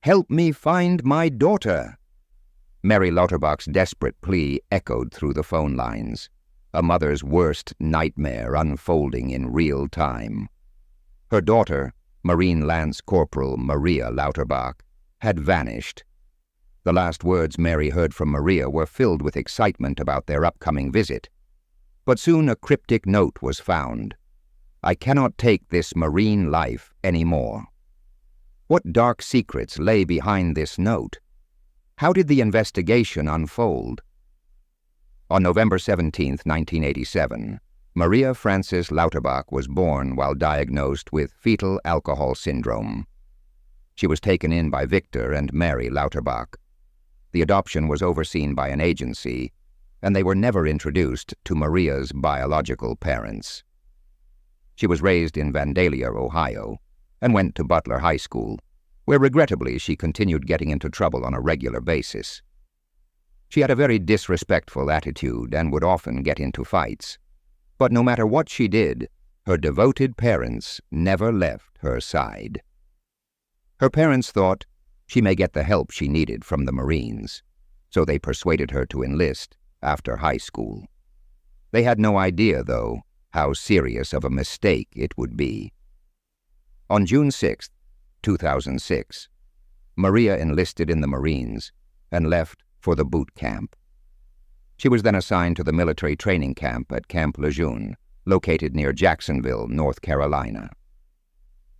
Help me find my daughter!" Mary Lauterbach's desperate plea echoed through the phone lines, a mother's worst nightmare unfolding in real time. Her daughter, Marine Lance Corporal Maria Lauterbach, had vanished. The last words Mary heard from Maria were filled with excitement about their upcoming visit. But soon a cryptic note was found. "I cannot take this marine life anymore." What dark secrets lay behind this note? How did the investigation unfold? On November 17, 1987, Maria Frances Lauterbach was born while diagnosed with fetal alcohol syndrome. She was taken in by Victor and Mary Lauterbach. The adoption was overseen by an agency, and they were never introduced to Maria's biological parents. She was raised in Vandalia, Ohio, and went to Butler High School, where regrettably she continued getting into trouble on a regular basis. She had a very disrespectful attitude and would often get into fights. But no matter what she did, her devoted parents never left her side. Her parents thought she may get the help she needed from the Marines, so they persuaded her to enlist after high school. They had no idea, though, how serious of a mistake it would be. On June 6, 2006, Maria enlisted in the Marines and left for the boot camp. She was then assigned to the military training camp at Camp Lejeune, located near Jacksonville, North Carolina.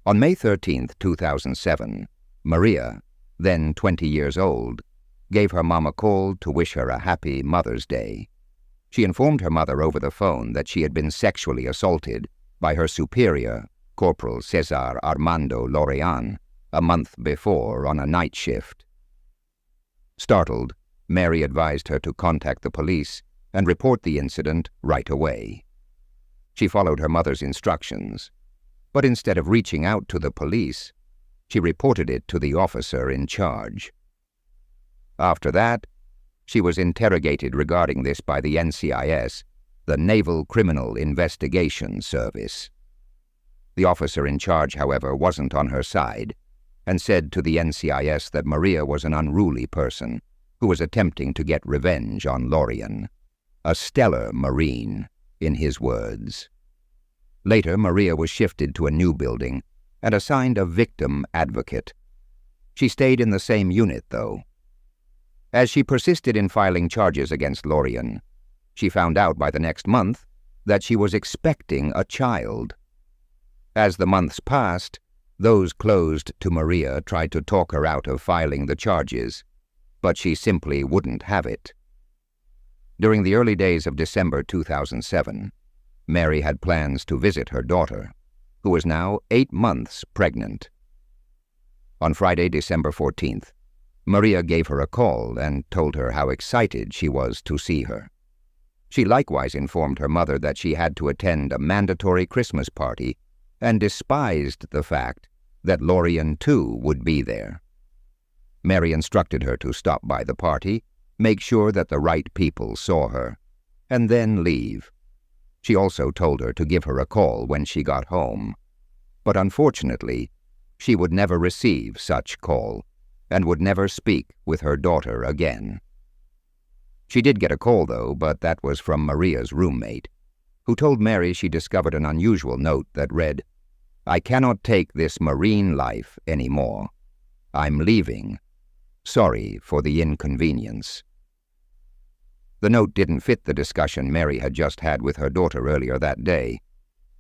On May 13, 2007, Maria, then 20 years old, gave her mom a call to wish her a happy Mother's Day. She informed her mother over the phone that she had been sexually assaulted by her superior, Corporal Cesar Armando Lorean, a month before on a night shift. Startled, Mary advised her to contact the police and report the incident right away. She followed her mother's instructions, but instead of reaching out to the police, she reported it to the officer in charge. After that, she was interrogated regarding this by the NCIS, the Naval Criminal Investigation Service. The officer in charge, however, wasn't on her side, and said to the NCIS that Maria was an unruly person who was attempting to get revenge on Lorien, a stellar Marine, in his words. Later, Maria was shifted to a new building and assigned a victim advocate. She stayed in the same unit, though. As she persisted in filing charges against Lorien, she found out by the next month that she was expecting a child. As the months passed, those closed to Maria tried to talk her out of filing the charges, but she simply wouldn't have it. During the early days of December 2007, Mary had plans to visit her daughter, who was now 8 months pregnant. On Friday, December 14th, Maria gave her a call and told her how excited she was to see her. She likewise informed her mother that she had to attend a mandatory Christmas party and despised the fact that Lorien, too, would be there. Mary instructed her to stop by the party, make sure that the right people saw her, and then leave. She also told her to give her a call when she got home. But unfortunately, she would never receive such call and would never speak with her daughter again. She did get a call, though, but that was from Maria's roommate, who told Mary she discovered an unusual note that read, "I cannot take this marine life anymore. I'm leaving. Sorry for the inconvenience." The note didn't fit the discussion Mary had just had with her daughter earlier that day,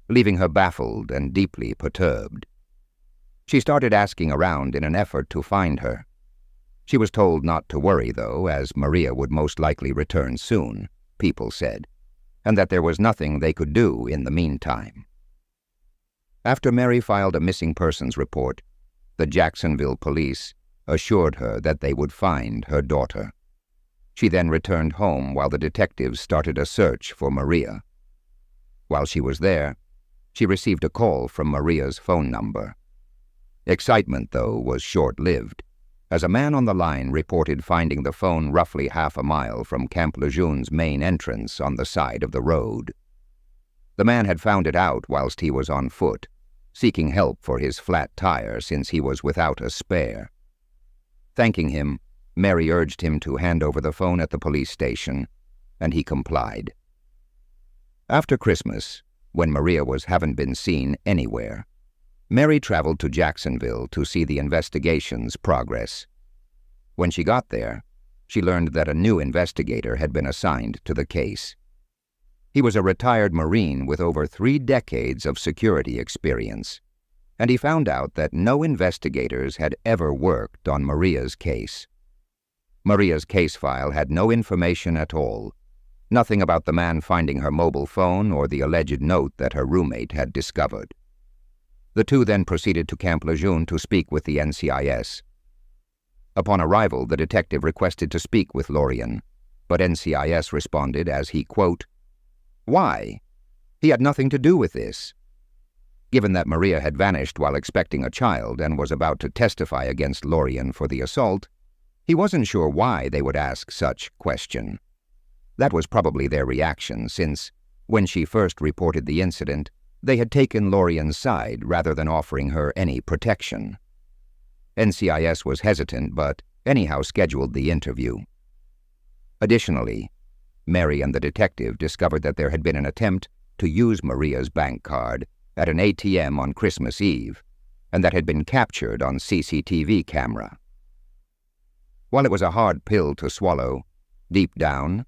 leaving her baffled and deeply perturbed. She started asking around in an effort to find her. She was told not to worry, though, as Maria would most likely return soon, people said, and that there was nothing they could do in the meantime. After Mary filed a missing persons report, the Jacksonville police assured her that they would find her daughter. She then returned home while the detectives started a search for Maria. While she was there, she received a call from Maria's phone number. Excitement, though, was short-lived, as a man on the line reported finding the phone roughly half a mile from Camp Lejeune's main entrance on the side of the road. The man had found it out whilst he was on foot, seeking help for his flat tire since he was without a spare. Thanking him, Mary urged him to hand over the phone at the police station, and he complied. After Christmas, when Maria haven't been seen anywhere, Mary traveled to Jacksonville to see the investigation's progress. When she got there, she learned that a new investigator had been assigned to the case. He was a retired Marine with over 3 decades of security experience, and he found out that no investigators had ever worked on Maria's case. Maria's case file had no information at all, nothing about the man finding her mobile phone or the alleged note that her roommate had discovered. The two then proceeded to Camp Lejeune to speak with the NCIS. Upon arrival, the detective requested to speak with Lorien, but NCIS responded as he, quote, "Why? He had nothing to do with this." Given that Maria had vanished while expecting a child and was about to testify against Lorien for the assault, he wasn't sure why they would ask such question. That was probably their reaction, since, when she first reported the incident, they had taken Lorien's side rather than offering her any protection. NCIS was hesitant, but anyhow scheduled the interview. Additionally, Mary and the detective discovered that there had been an attempt to use Maria's bank card at an ATM on Christmas Eve, and that had been captured on CCTV camera. While it was a hard pill to swallow, deep down,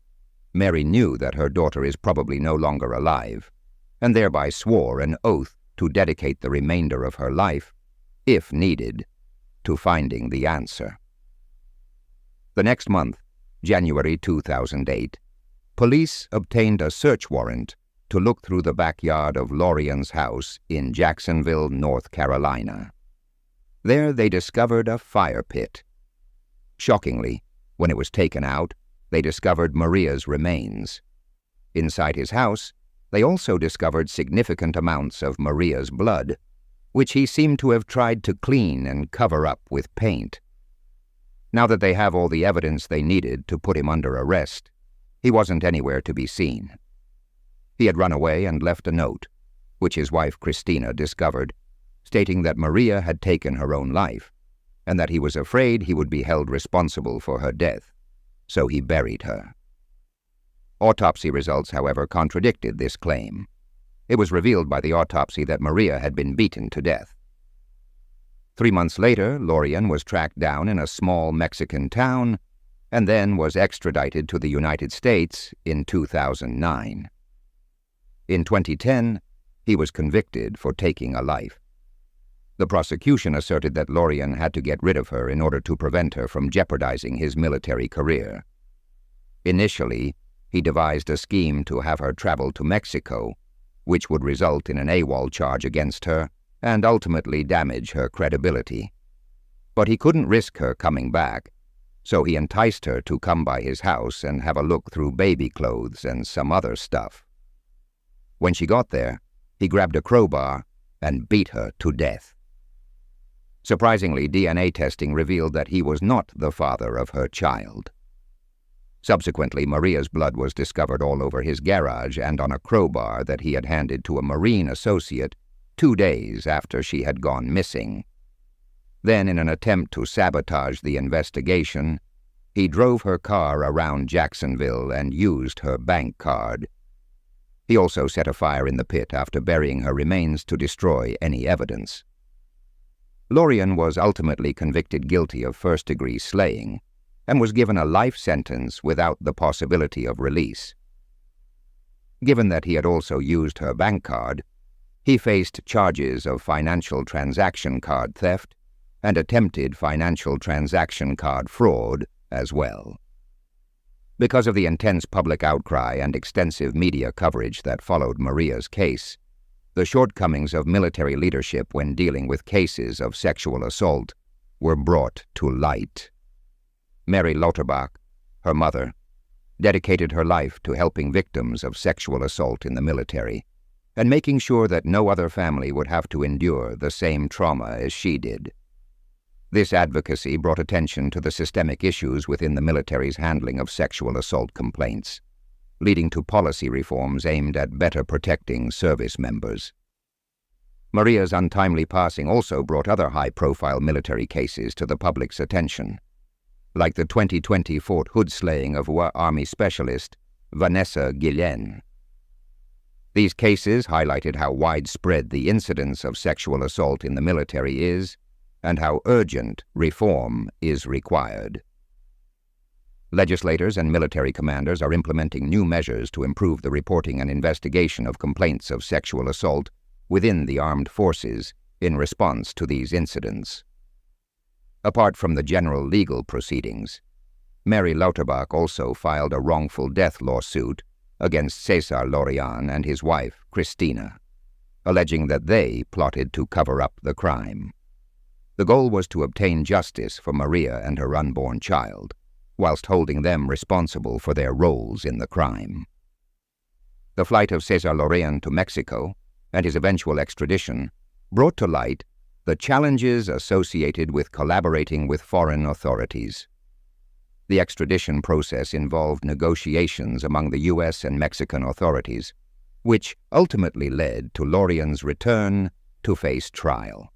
Mary knew that her daughter is probably no longer alive, and thereby swore an oath to dedicate the remainder of her life, if needed, to finding the answer. The next month, January 2008, police obtained a search warrant to look through the backyard of Lorien's house in Jacksonville, North Carolina. There they discovered a fire pit. Shockingly, when it was taken out, they discovered Maria's remains. Inside his house, they also discovered significant amounts of Maria's blood, which he seemed to have tried to clean and cover up with paint. Now that they have all the evidence they needed to put him under arrest, he wasn't anywhere to be seen. He had run away and left a note, which his wife Christina discovered, stating that Maria had taken her own life, and that he was afraid he would be held responsible for her death, so he buried her. Autopsy results, however, contradicted this claim. It was revealed by the autopsy that Maria had been beaten to death. 3 months later, Lorien was tracked down in a small Mexican town and then was extradited to the United States in 2009. In 2010, he was convicted for taking a life. The prosecution asserted that Lorien had to get rid of her in order to prevent her from jeopardizing his military career. Initially, he devised a scheme to have her travel to Mexico, which would result in an AWOL charge against her and ultimately damage her credibility. But he couldn't risk her coming back, so he enticed her to come by his house and have a look through baby clothes and some other stuff. When she got there, he grabbed a crowbar and beat her to death. Surprisingly, DNA testing revealed that he was not the father of her child. Subsequently, Maria's blood was discovered all over his garage and on a crowbar that he had handed to a Marine associate 2 days after she had gone missing. Then, in an attempt to sabotage the investigation, he drove her car around Jacksonville and used her bank card. He also set a fire in the pit after burying her remains to destroy any evidence. Lorien was ultimately convicted guilty of first-degree slaying and was given a life sentence without the possibility of release. Given that he had also used her bank card, he faced charges of financial transaction card theft and attempted financial transaction card fraud as well. Because of the intense public outcry and extensive media coverage that followed Maria's case, the shortcomings of military leadership when dealing with cases of sexual assault were brought to light. Mary Lauterbach, her mother, dedicated her life to helping victims of sexual assault in the military and making sure that no other family would have to endure the same trauma as she did. This advocacy brought attention to the systemic issues within the military's handling of sexual assault complaints, leading to policy reforms aimed at better protecting service members. Maria's untimely passing also brought other high-profile military cases to the public's attention, like the 2020 Fort Hood slaying of Army Specialist Vanessa Guillen. These cases highlighted how widespread the incidence of sexual assault in the military is and how urgent reform is required. Legislators and military commanders are implementing new measures to improve the reporting and investigation of complaints of sexual assault within the armed forces in response to these incidents. Apart from the general legal proceedings, Mary Lauterbach also filed a wrongful death lawsuit against Cesar Lorian and his wife, Christina, alleging that they plotted to cover up the crime. The goal was to obtain justice for Maria and her unborn child, whilst holding them responsible for their roles in the crime. The flight of Cesar Lorian to Mexico and his eventual extradition brought to light the challenges associated with collaborating with foreign authorities. The extradition process involved negotiations among the U.S. and Mexican authorities, which ultimately led to Lorian's return to face trial.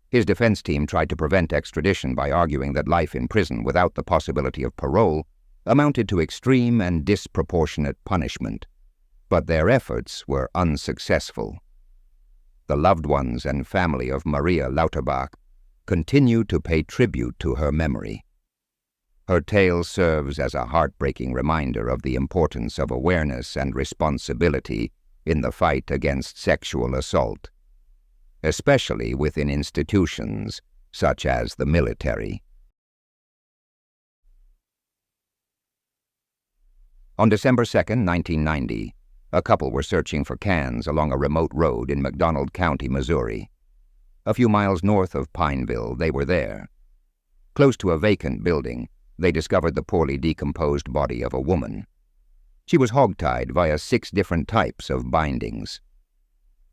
His defense team tried to prevent extradition by arguing that life in prison without the possibility of parole amounted to extreme and disproportionate punishment, but their efforts were unsuccessful. The loved ones and family of Maria Lauterbach continue to pay tribute to her memory. Her tale serves as a heartbreaking reminder of the importance of awareness and responsibility in the fight against sexual assault, especially within institutions such as the military. On December 2, 1990, a couple were searching for cans along a remote road in McDonald County, Missouri. A few miles north of Pineville, they were there. Close to a vacant building, they discovered the poorly decomposed body of a woman. She was hogtied via 6 different types of bindings.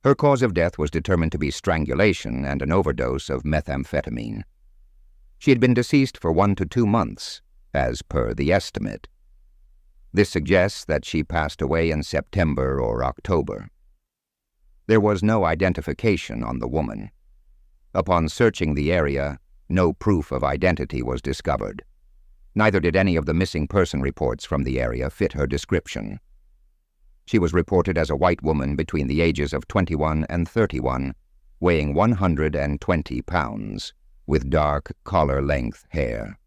Her cause of death was determined to be strangulation and an overdose of methamphetamine. She had been deceased for 1 to 2 months, as per the estimate. This suggests that she passed away in September or October. There was no identification on the woman. Upon searching the area, no proof of identity was discovered. Neither did any of the missing person reports from the area fit her description. She was reported as a white woman between the ages of 21 and 31, weighing 120 pounds, with dark collar-length hair.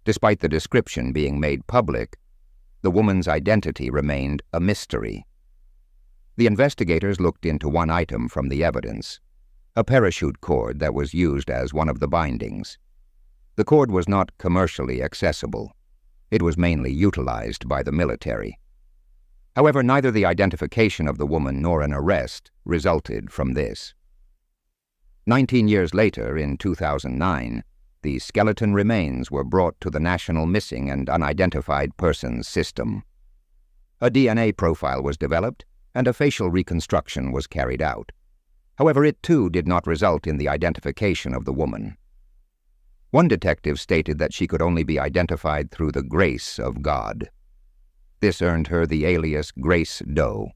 Despite the description being made public, the woman's identity remained a mystery. The investigators looked into one item from the evidence, a parachute cord that was used as one of the bindings. The cord was not commercially accessible. It was mainly utilized by the military. However, neither the identification of the woman nor an arrest resulted from this. 19 years later, in 2009, the skeleton remains were brought to the National Missing and Unidentified Persons System. A DNA profile was developed and a facial reconstruction was carried out. However, it too did not result in the identification of the woman. One detective stated that she could only be identified through the grace of God. This earned her the alias Grace Doe.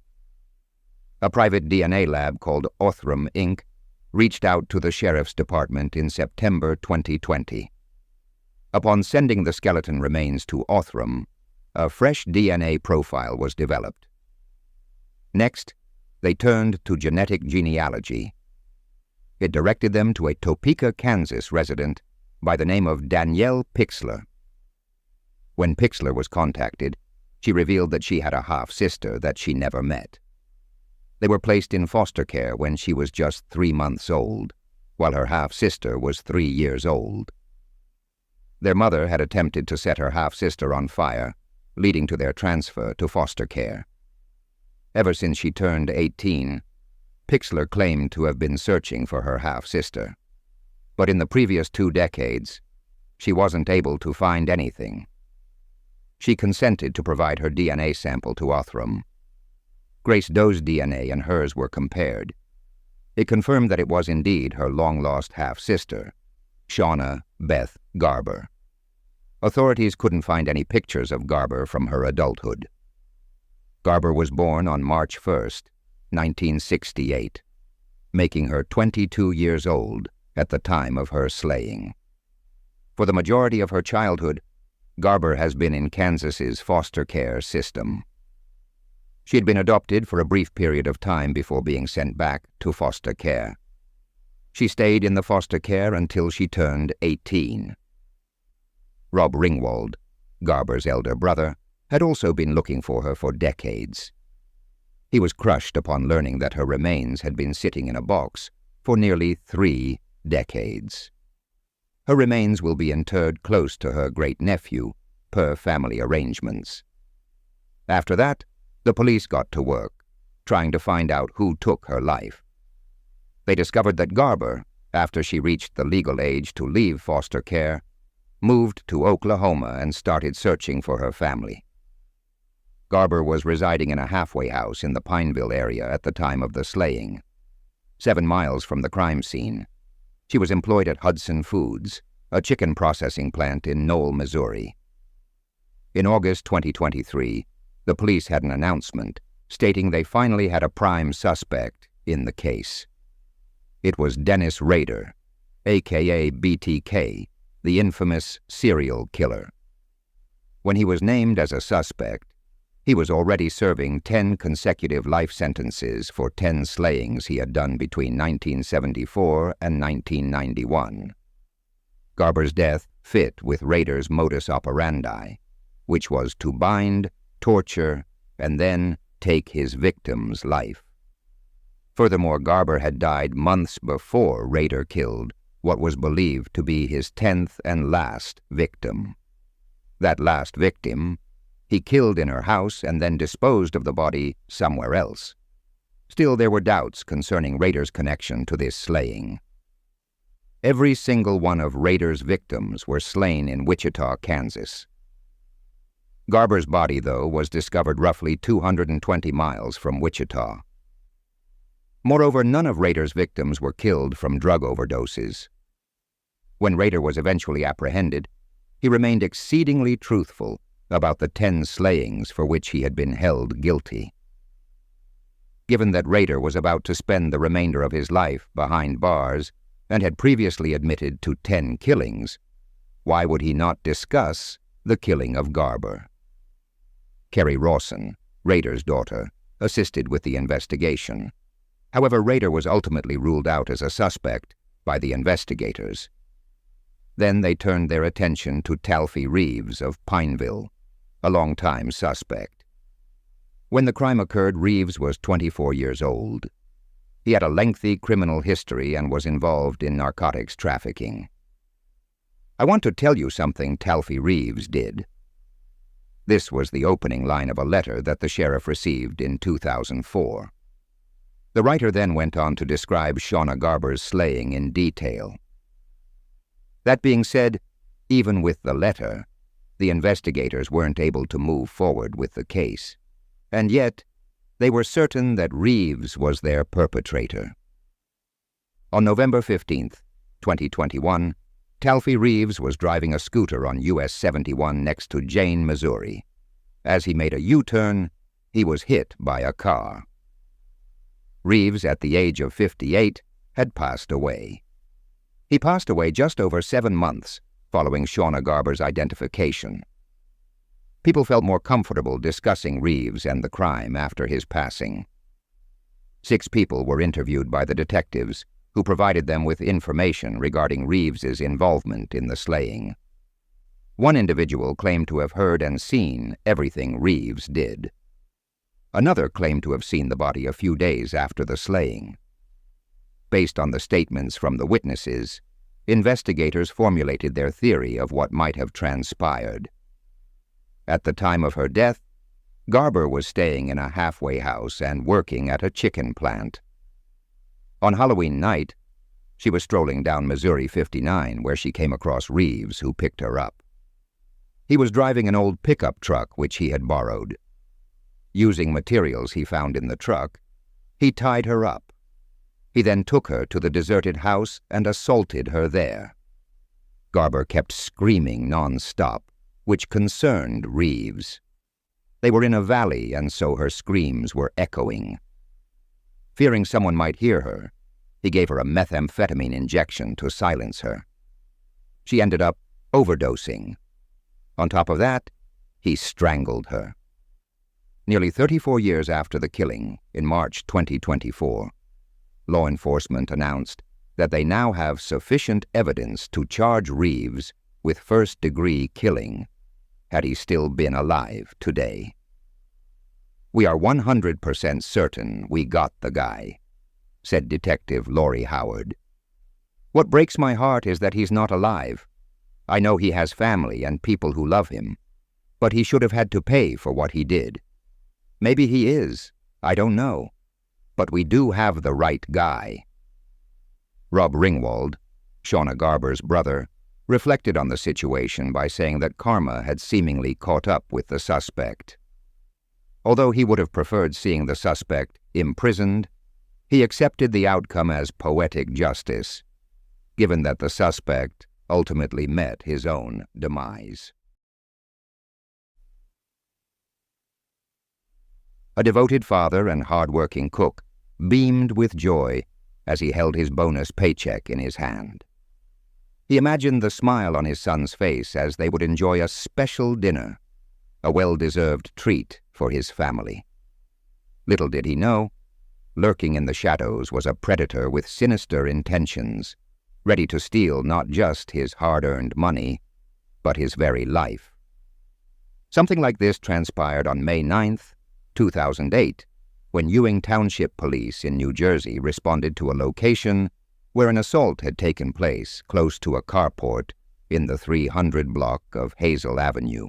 A private DNA lab called Othram, Inc. reached out to the Sheriff's Department in September 2020. Upon sending the skeleton remains to Othram, a fresh DNA profile was developed. Next, they turned to genetic genealogy. It directed them to a Topeka, Kansas resident by the name of Danielle Pixler. When Pixler was contacted, she revealed that she had a half-sister that she never met. They were placed in foster care when she was just 3 months old, while her half-sister was 3 years old. Their mother had attempted to set her half-sister on fire, leading to their transfer to foster care. Ever since she turned 18, Pixler claimed to have been searching for her half-sister. But in the previous 2 decades, she wasn't able to find anything. She consented to provide her DNA sample to Othram. Grace Doe's DNA and hers were compared. It confirmed that it was indeed her long-lost half-sister, Shauna Beth Garber. Authorities couldn't find any pictures of Garber from her adulthood. Garber was born on March 1, 1968, making her 22 years old at the time of her slaying. For For the majority of her childhood, Garber has been in Kansas's foster care system. She had been adopted for a brief period of time before being sent back to foster care. She stayed in the foster care until she turned 18. Rob Ringwald, Garber's elder brother, had also been looking for her for decades. He was crushed upon learning that her remains had been sitting in a box for nearly 3 decades. Her remains will be interred close to her great-nephew, per family arrangements. After that, the police got to work, trying to find out who took her life. They discovered that Garber, after she reached the legal age to leave foster care, moved to Oklahoma and started searching for her family. Garber was residing in a halfway house in the Pineville area at the time of the slaying, 7 miles from the crime scene. She was employed at Hudson Foods, a chicken processing plant in Knoll, Missouri. In August 2023, the police had an announcement stating they finally had a prime suspect in the case. It was Dennis Rader, a.k.a. BTK, the infamous serial killer. When he was named as a suspect, he was already serving 10 consecutive life sentences for 10 slayings he had done between 1974 and 1991. Garber's death fit with Rader's modus operandi, which was to bind, torture, and then take his victim's life. Furthermore, Garber had died months before Rader killed what was believed to be his 10th and last victim. That last victim he killed in her house and then disposed of the body somewhere else. Still, there were doubts concerning Rader's connection to this slaying. Every single one of Rader's victims were slain in Wichita, Kansas. Garber's body, though, was discovered roughly 220 miles from Wichita. Moreover, none of Rader's victims were killed from drug overdoses. When Rader was eventually apprehended, he remained exceedingly truthful about the 10 slayings for which he had been held guilty. Given that Rader was about to spend the remainder of his life behind bars and had previously admitted to 10 killings, why would he not discuss the killing of Garber? Kerry Rawson, Rader's daughter, assisted with the investigation. However, Rader was ultimately ruled out as a suspect by the investigators. Then they turned their attention to Talfie Reeves of Pineville, a longtime suspect. When the crime occurred, Reeves was 24 years old. He had a lengthy criminal history and was involved in narcotics trafficking. I want to tell you something Talfie Reeves did. This was the opening line of a letter that the sheriff received in 2004. The writer then went on to describe Shauna Garber's slaying in detail. That being said, even with the letter, the investigators weren't able to move forward with the case, and yet they were certain that Reeves was their perpetrator. On November 15, 2021, Talfie Reeves was driving a scooter on US 71 next to Jane, Missouri. As he made a U-turn, he was hit by a car. Reeves, at the age of 58, had passed away. He passed away just over 7 months following Shauna Garber's identification. People felt more comfortable discussing Reeves and the crime after his passing. 6 people were interviewed by the detectives, who provided them with information regarding Reeves's involvement in the slaying. One individual claimed to have heard and seen everything Reeves did. Another claimed to have seen the body a few days after the slaying. Based on the statements from the witnesses, investigators formulated their theory of what might have transpired. At the time of her death, Garber was staying in a halfway house and working at a chicken plant. On Halloween night, she was strolling down Missouri 59 where she came across Reeves, who picked her up. He was driving an old pickup truck which he had borrowed. Using materials he found in the truck, he tied her up. He then took her to the deserted house and assaulted her there. Garber kept screaming non-stop, which concerned Reeves. They were in a valley, and so her screams were echoing. Fearing someone might hear her, he gave her a methamphetamine injection to silence her. She ended up overdosing. On top of that, he strangled her. Nearly 34 years after the killing, in March 2024, law enforcement announced that they now have sufficient evidence to charge Reeves with first-degree killing had he still been alive today. "We are 100% certain we got the guy," said Detective Laurie Howard. "What breaks my heart is that he's not alive. I know he has family and people who love him, but he should have had to pay for what he did. Maybe he is, I don't know, but we do have the right guy." Rob Ringwald, Shauna Garber's brother, reflected on the situation by saying that karma had seemingly caught up with the suspect. Although he would have preferred seeing the suspect imprisoned, he accepted the outcome as poetic justice, given that the suspect ultimately met his own demise. A devoted father and hard-working cook beamed with joy as he held his bonus paycheck in his hand. He imagined the smile on his son's face as they would enjoy a special dinner, a well-deserved treat for his family. Little did he know, lurking in the shadows was a predator with sinister intentions, ready to steal not just his hard-earned money, but his very life. Something like this transpired on May 9th, 2008, when Ewing Township Police in New Jersey responded to a location where an assault had taken place close to a carport in the 300 block of Hazel Avenue.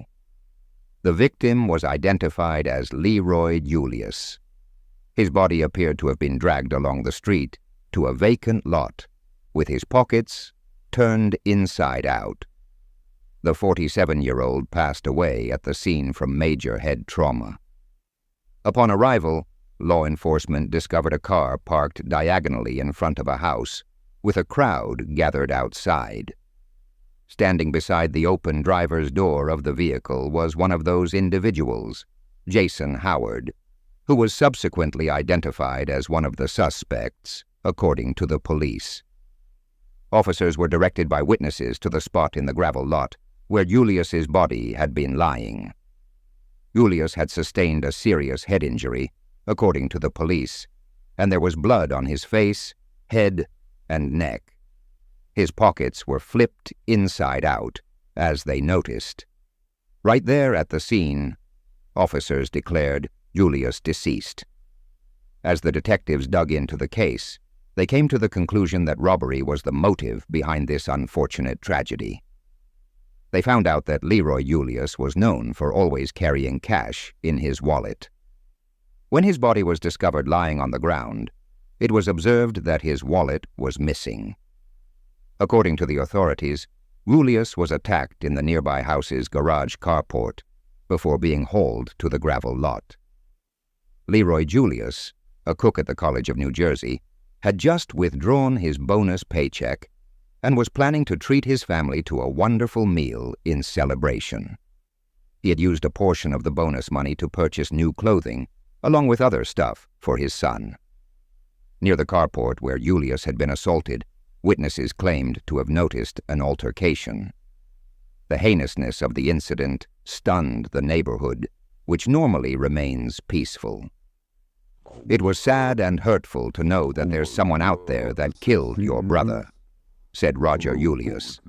The victim was identified as Leroy Julious. His body appeared to have been dragged along the street to a vacant lot, with his pockets turned inside out. The 47-year-old passed away at the scene from major head trauma. Upon arrival, law enforcement discovered a car parked diagonally in front of a house, with a crowd gathered outside. Standing beside the open driver's door of the vehicle was one of those individuals, Jason Howard, who was subsequently identified as one of the suspects, according to the police. Officers were directed by witnesses to the spot in the gravel lot where Julius's body had been lying. Julius had sustained a serious head injury, according to the police, and there was blood on his face, head, and neck. His pockets were flipped inside out, as they noticed. Right there at the scene, officers declared Julius deceased. As the detectives dug into the case, they came to the conclusion that robbery was the motive behind this unfortunate tragedy. They found out that Leroy Julious was known for always carrying cash in his wallet. When his body was discovered lying on the ground, it was observed that his wallet was missing. According to the authorities, Julius was attacked in the nearby house's garage carport before being hauled to the gravel lot. Leroy Julious, a cook at the College of New Jersey, had just withdrawn his bonus paycheck and was planning to treat his family to a wonderful meal in celebration. He had used a portion of the bonus money to purchase new clothing, along with other stuff for his son. Near the carport where Julius had been assaulted, witnesses claimed to have noticed an altercation. The heinousness of the incident stunned the neighborhood, which normally remains peaceful. "It was sad and hurtful to know that there's someone out there that killed your brother," said Roger Julius.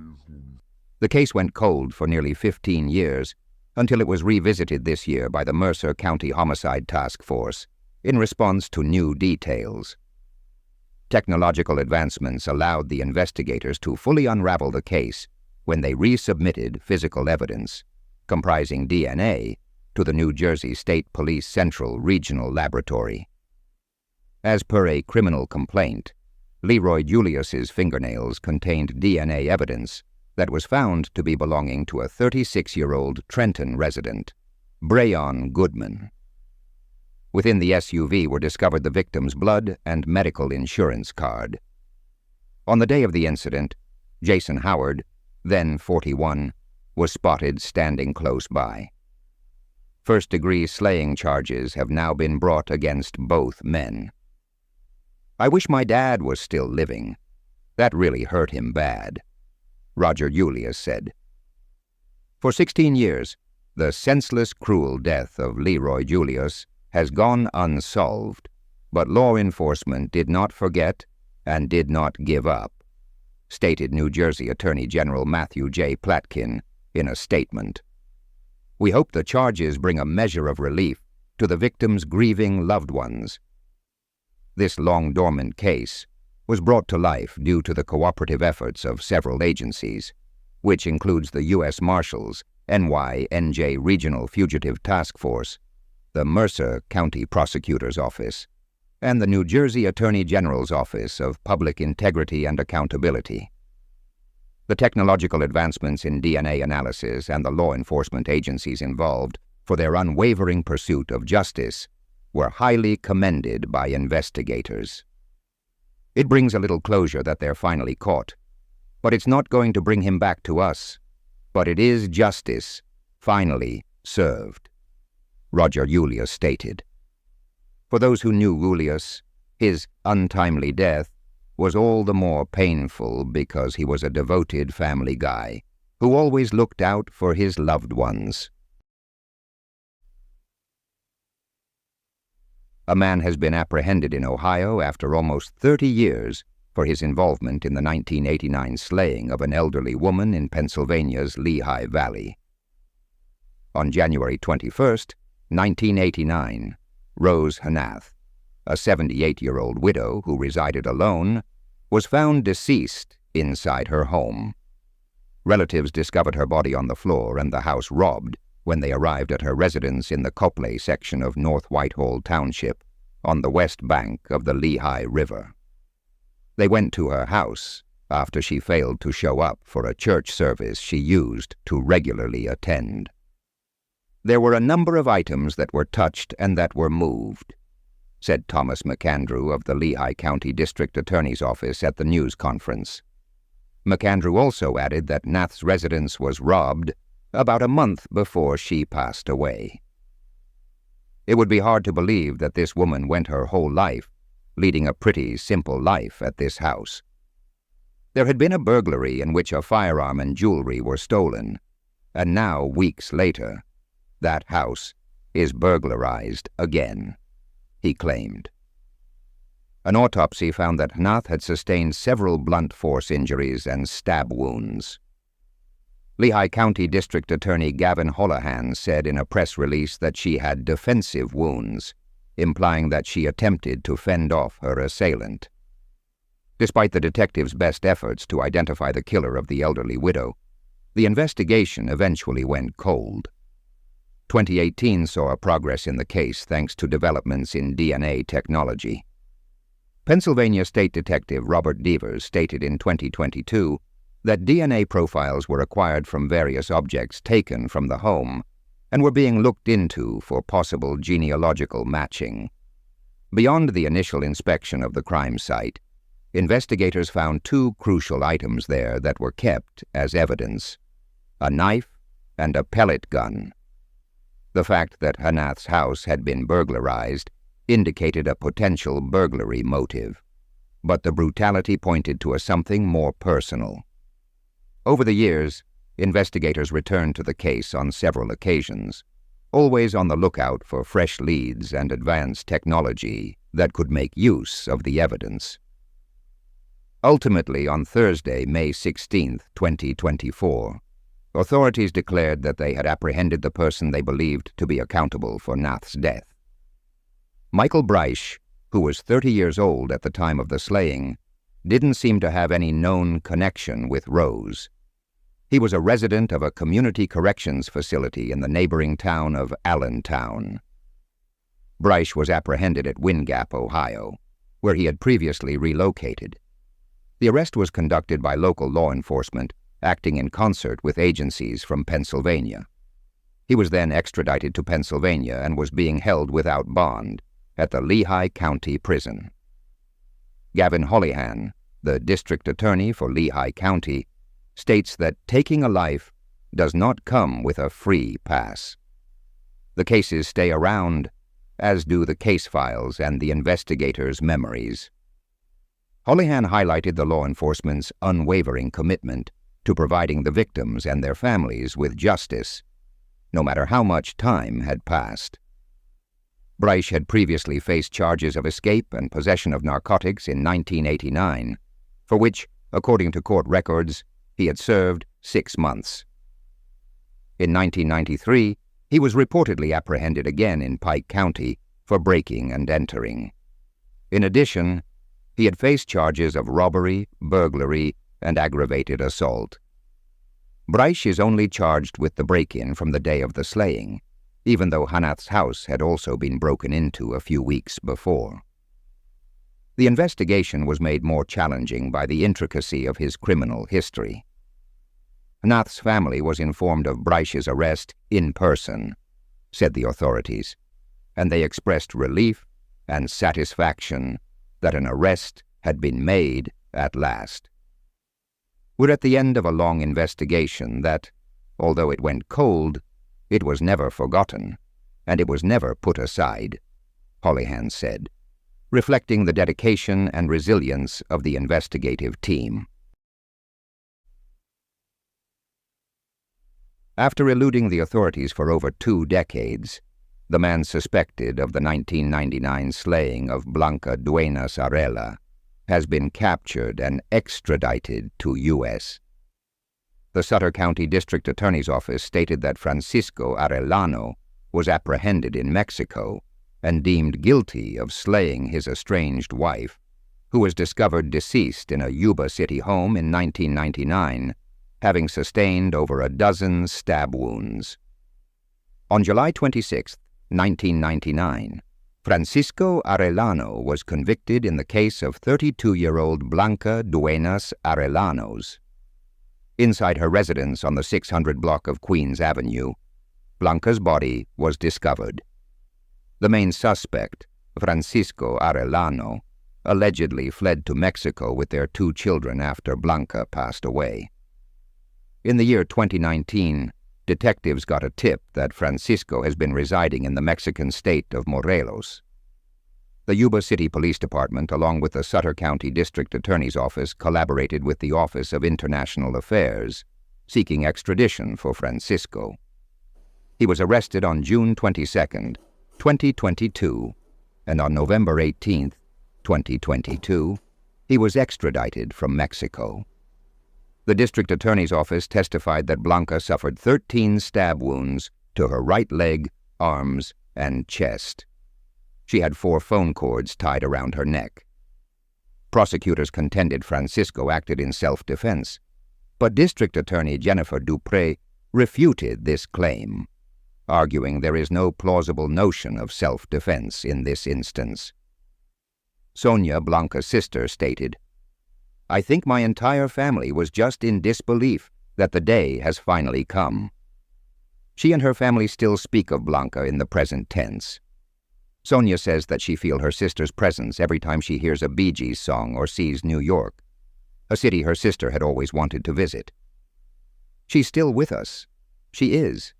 The case went cold for nearly 15 years, until it was revisited this year by the Mercer County Homicide Task Force in response to new details. Technological advancements allowed the investigators to fully unravel the case when they resubmitted physical evidence, comprising DNA, to the New Jersey State Police Central Regional Laboratory. As per a criminal complaint, Leroy Julius's fingernails contained DNA evidence that was found to be belonging to a 36-year-old Trenton resident, Brayon Goodman. Within the SUV were discovered the victim's blood and medical insurance card. On the day of the incident, Jason Howard, then 41, was spotted standing close by. First-degree slaying charges have now been brought against both men. "I wish my dad was still living. That really hurt him bad," Roger Julius said. For 16 years, the senseless, cruel death of Leroy Julious has gone unsolved, but law enforcement did not forget and did not give up, stated New Jersey Attorney General Matthew J. Platkin in a statement. We hope the charges bring a measure of relief to the victims' grieving loved ones. This long-dormant case was brought to life due to the cooperative efforts of several agencies, which includes the U.S. Marshals, NY-NJ Regional Fugitive Task Force, the Mercer County Prosecutor's Office, and the New Jersey Attorney General's Office of Public Integrity and Accountability. The technological advancements in DNA analysis and the law enforcement agencies involved for their unwavering pursuit of justice were highly commended by investigators. It brings a little closure that they're finally caught, but it's not going to bring him back to us. But it is justice, finally served, Roger Julious stated. For those who knew Julious, his untimely death was all the more painful because he was a devoted family guy who always looked out for his loved ones. A man has been apprehended in Ohio after almost 30 years for his involvement in the 1989 slaying of an elderly woman in Pennsylvania's Lehigh Valley. On January 21, 1989, Rose Hnath, a 78-year-old widow who resided alone, was found deceased inside her home. Relatives discovered her body on the floor and the house robbed when they arrived at her residence in the Copley section of North Whitehall Township on the west bank of the Lehigh River. They went to her house after she failed to show up for a church service she used to regularly attend. There were a number of items that were touched and that were moved, said Thomas McAndrew of the Lehigh County District Attorney's Office at the news conference. McAndrew also added that Hnath's residence was robbed about a month before she passed away. It would be hard to believe that this woman went her whole life leading a pretty simple life at this house. There had been a burglary in which a firearm and jewelry were stolen, and now, weeks later, that house is burglarized again, he claimed. An autopsy found that Hnath had sustained several blunt force injuries and stab wounds. Lehigh County District Attorney Gavin Holohan said in a press release that she had defensive wounds, implying that she attempted to fend off her assailant. Despite the detective's best efforts to identify the killer of the elderly widow, the investigation eventually went cold. 2018 saw a progress in the case thanks to developments in DNA technology. Pennsylvania State Detective Robert Devers stated in 2022 that DNA profiles were acquired from various objects taken from the home and were being looked into for possible genealogical matching. Beyond the initial inspection of the crime site, investigators found two crucial items there that were kept as evidence: a knife and a pellet gun. The fact that Hnath's house had been burglarized indicated a potential burglary motive, but the brutality pointed to something more personal. Over the years, investigators returned to the case on several occasions, always on the lookout for fresh leads and advanced technology that could make use of the evidence. Ultimately, on Thursday, May 16, 2024, authorities declared that they had apprehended the person they believed to be accountable for Hnath's death. Michael Breisch, who was 30 years old at the time of the slaying, didn't seem to have any known connection with Rose. He was a resident of a community corrections facility in the neighboring town of Allentown. Breisch was apprehended at Wind Gap, Ohio, where he had previously relocated. The arrest was conducted by local law enforcement, acting in concert with agencies from Pennsylvania. He was then extradited to Pennsylvania and was being held without bond at the Lehigh County Prison. Gavin Holohan, the district attorney for Lehigh County, states that taking a life does not come with a free pass. The cases stay around, as do the case files and the investigators' memories. Holohan highlighted the law enforcement's unwavering commitment to providing the victims and their families with justice, no matter how much time had passed. Breisch had previously faced charges of escape and possession of narcotics in 1989, for which, according to court records, he had served 6 months. In 1993, he was reportedly apprehended again in Pike County for breaking and entering. In addition, he had faced charges of robbery, burglary, and aggravated assault. Breisch is only charged with the break-in from the day of the slaying, even though Hnath's house had also been broken into a few weeks before. The investigation was made more challenging by the intricacy of his criminal history. Hnath's family was informed of Breisch's arrest in person, said the authorities, and they expressed relief and satisfaction that an arrest had been made at last. We're at the end of a long investigation that, although it went cold, it was never forgotten, and it was never put aside, Holohan said, reflecting the dedication and resilience of the investigative team. After eluding the authorities for over 2 decades, the man suspected of the 1999 slaying of Blanca Duenas Arella has been captured and extradited to U.S. The Sutter County District Attorney's Office stated that Francisco Arellano was apprehended in Mexico and deemed guilty of slaying his estranged wife, who was discovered deceased in a Yuba City home in 1999, having sustained over a dozen stab wounds. On July 26, 1999, Francisco Arellano was convicted in the case of 32-year-old Blanca Duenas Arellanos. Inside her residence on the 600 block of Queens Avenue, Blanca's body was discovered. The main suspect, Francisco Arellano, allegedly fled to Mexico with their 2 children after Blanca passed away. In the year 2019, detectives got a tip that Francisco has been residing in the Mexican state of Morelos. The Yuba City Police Department, along with the Sutter County District Attorney's Office, collaborated with the Office of International Affairs, seeking extradition for Francisco. He was arrested on June 22, 2022, and on November 18, 2022, he was extradited from Mexico. The district attorney's office testified that Blanca suffered 13 stab wounds to her right leg, arms, and chest. She had 4 phone cords tied around her neck. Prosecutors contended Francisco acted in self-defense, but District Attorney Jennifer Dupré refuted this claim, arguing there is no plausible notion of self-defense in this instance. Sonia, Blanca's sister, stated, "I think my entire family was just in disbelief that the day has finally come." She and her family still speak of Blanca in the present tense. Sonia says that she feels her sister's presence every time she hears a Bee Gees song or sees New York, a city her sister had always wanted to visit. "She's still with us. She is.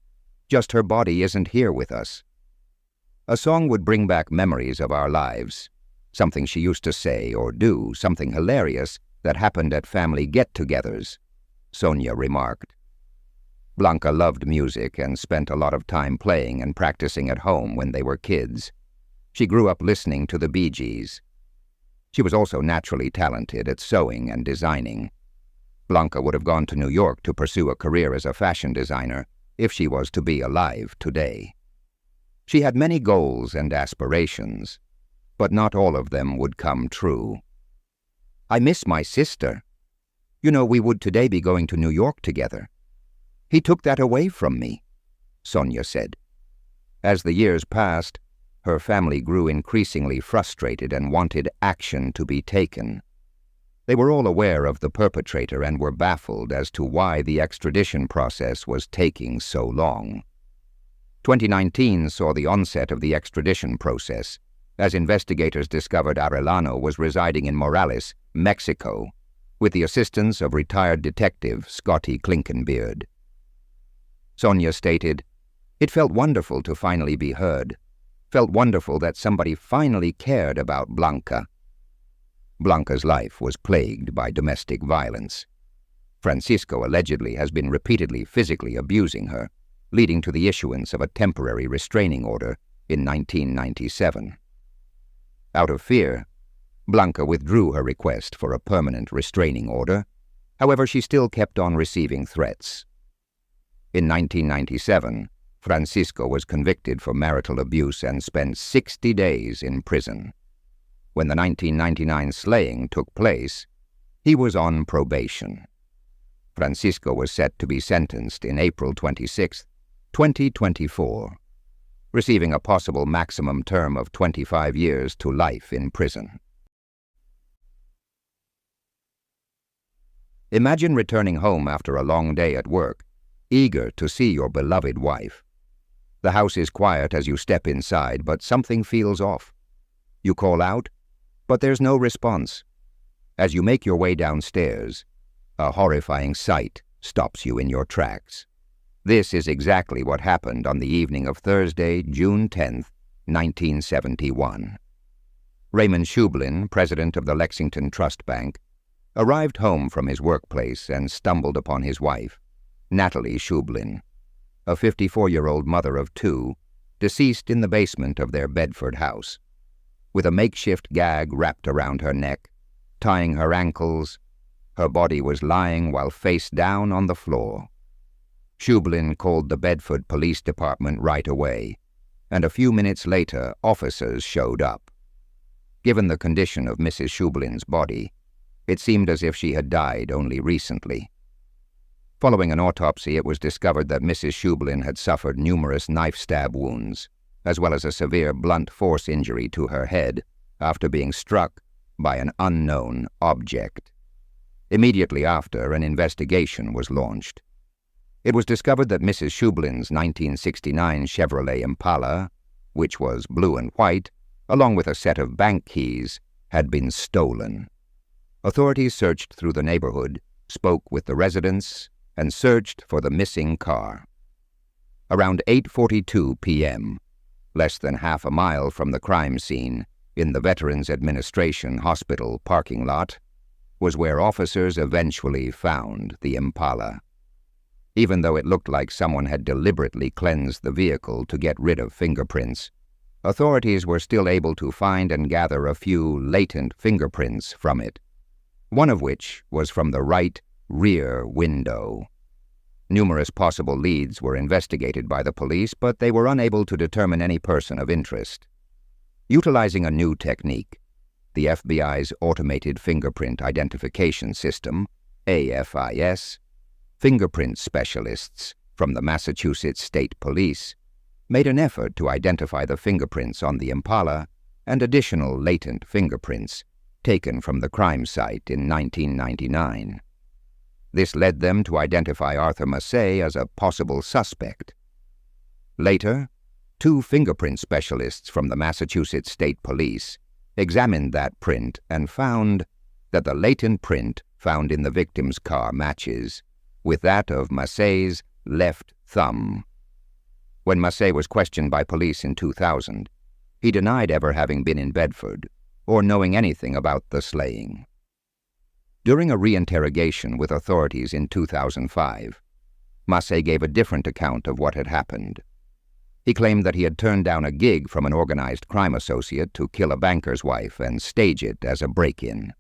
Just her body isn't here with us." A song would bring back memories of our lives, something she used to say or do, something hilarious that happened at family get-togethers, Sonia remarked. Blanca loved music and spent a lot of time playing and practicing at home when they were kids. She grew up listening to the Bee Gees. She was also naturally talented at sewing and designing. Blanca would have gone to New York to pursue a career as a fashion designer if she was to be alive today. She had many goals and aspirations, but not all of them would come true. "I miss my sister. You know, we would today be going to New York together. He took that away from me," Sonia said. As the years passed, her family grew increasingly frustrated and wanted action to be taken. They were all aware of the perpetrator and were baffled as to why the extradition process was taking so long. 2019 saw the onset of the extradition process, as investigators discovered Arellano was residing in Morales, Mexico, with the assistance of retired detective Scotty Klinkenbeard. Sonia stated, "It felt wonderful to finally be heard. Felt wonderful that somebody finally cared about Blanca." Blanca's life was plagued by domestic violence. Francisco allegedly has been repeatedly physically abusing her, leading to the issuance of a temporary restraining order in 1997. Out of fear, Blanca withdrew her request for a permanent restraining order. However, she still kept on receiving threats. In 1997, Francisco was convicted for marital abuse and spent 60 days in prison. When the 1999 slaying took place, he was on probation. Francisco was set to be sentenced in April 26, 2024, receiving a possible maximum term of 25 years to life in prison. Imagine returning home after a long day at work, eager to see your beloved wife. The house is quiet as you step inside, but something feels off. You call out, but there's no response. As you make your way downstairs, a horrifying sight stops you in your tracks. This is exactly what happened on the evening of Thursday, June 10, 1971. Raymond Scheublin, president of the Lexington Trust Bank, arrived home from his workplace and stumbled upon his wife, Natalie Scheublin, a 54-year-old mother of two, deceased in the basement of their Bedford house. With a makeshift gag wrapped around her neck, tying her ankles, her body was lying while face down on the floor. Scheublin called the Bedford Police Department right away, and a few minutes later officers showed up. Given the condition of Mrs. Scheublin's body, it seemed as if she had died only recently. Following an autopsy, it was discovered that Mrs. Scheublin had suffered numerous knife stab wounds, as well as a severe blunt force injury to her head after being struck by an unknown object. Immediately after, an investigation was launched. It was discovered that Mrs. Scheublin's 1969 Chevrolet Impala, which was blue and white, along with a set of bank keys, had been stolen. Authorities searched through the neighborhood, spoke with the residents, and searched for the missing car. Around 8:42 p.m., less than half a mile from the crime scene, in the Veterans Administration Hospital parking lot, was where officers eventually found the Impala. Even though it looked like someone had deliberately cleansed the vehicle to get rid of fingerprints, authorities were still able to find and gather a few latent fingerprints from it, one of which was from the right rear window. Numerous possible leads were investigated by the police, but they were unable to determine any person of interest. Utilizing a new technique, the FBI's Automated Fingerprint Identification System, AFIS, fingerprint specialists from the Massachusetts State Police made an effort to identify the fingerprints on the Impala and additional latent fingerprints taken from the crime site in 1999. This led them to identify Arthur Massey as a possible suspect. Later, two fingerprint specialists from the Massachusetts State Police examined that print and found that the latent print found in the victim's car matches with that of Massey's left thumb. When Massey was questioned by police in 2000, he denied ever having been in Bedford or knowing anything about the slaying. During a reinterrogation with authorities in 2005, Massey gave a different account of what had happened. He claimed that he had turned down a gig from an organized crime associate to kill a banker's wife and stage it as a break-in.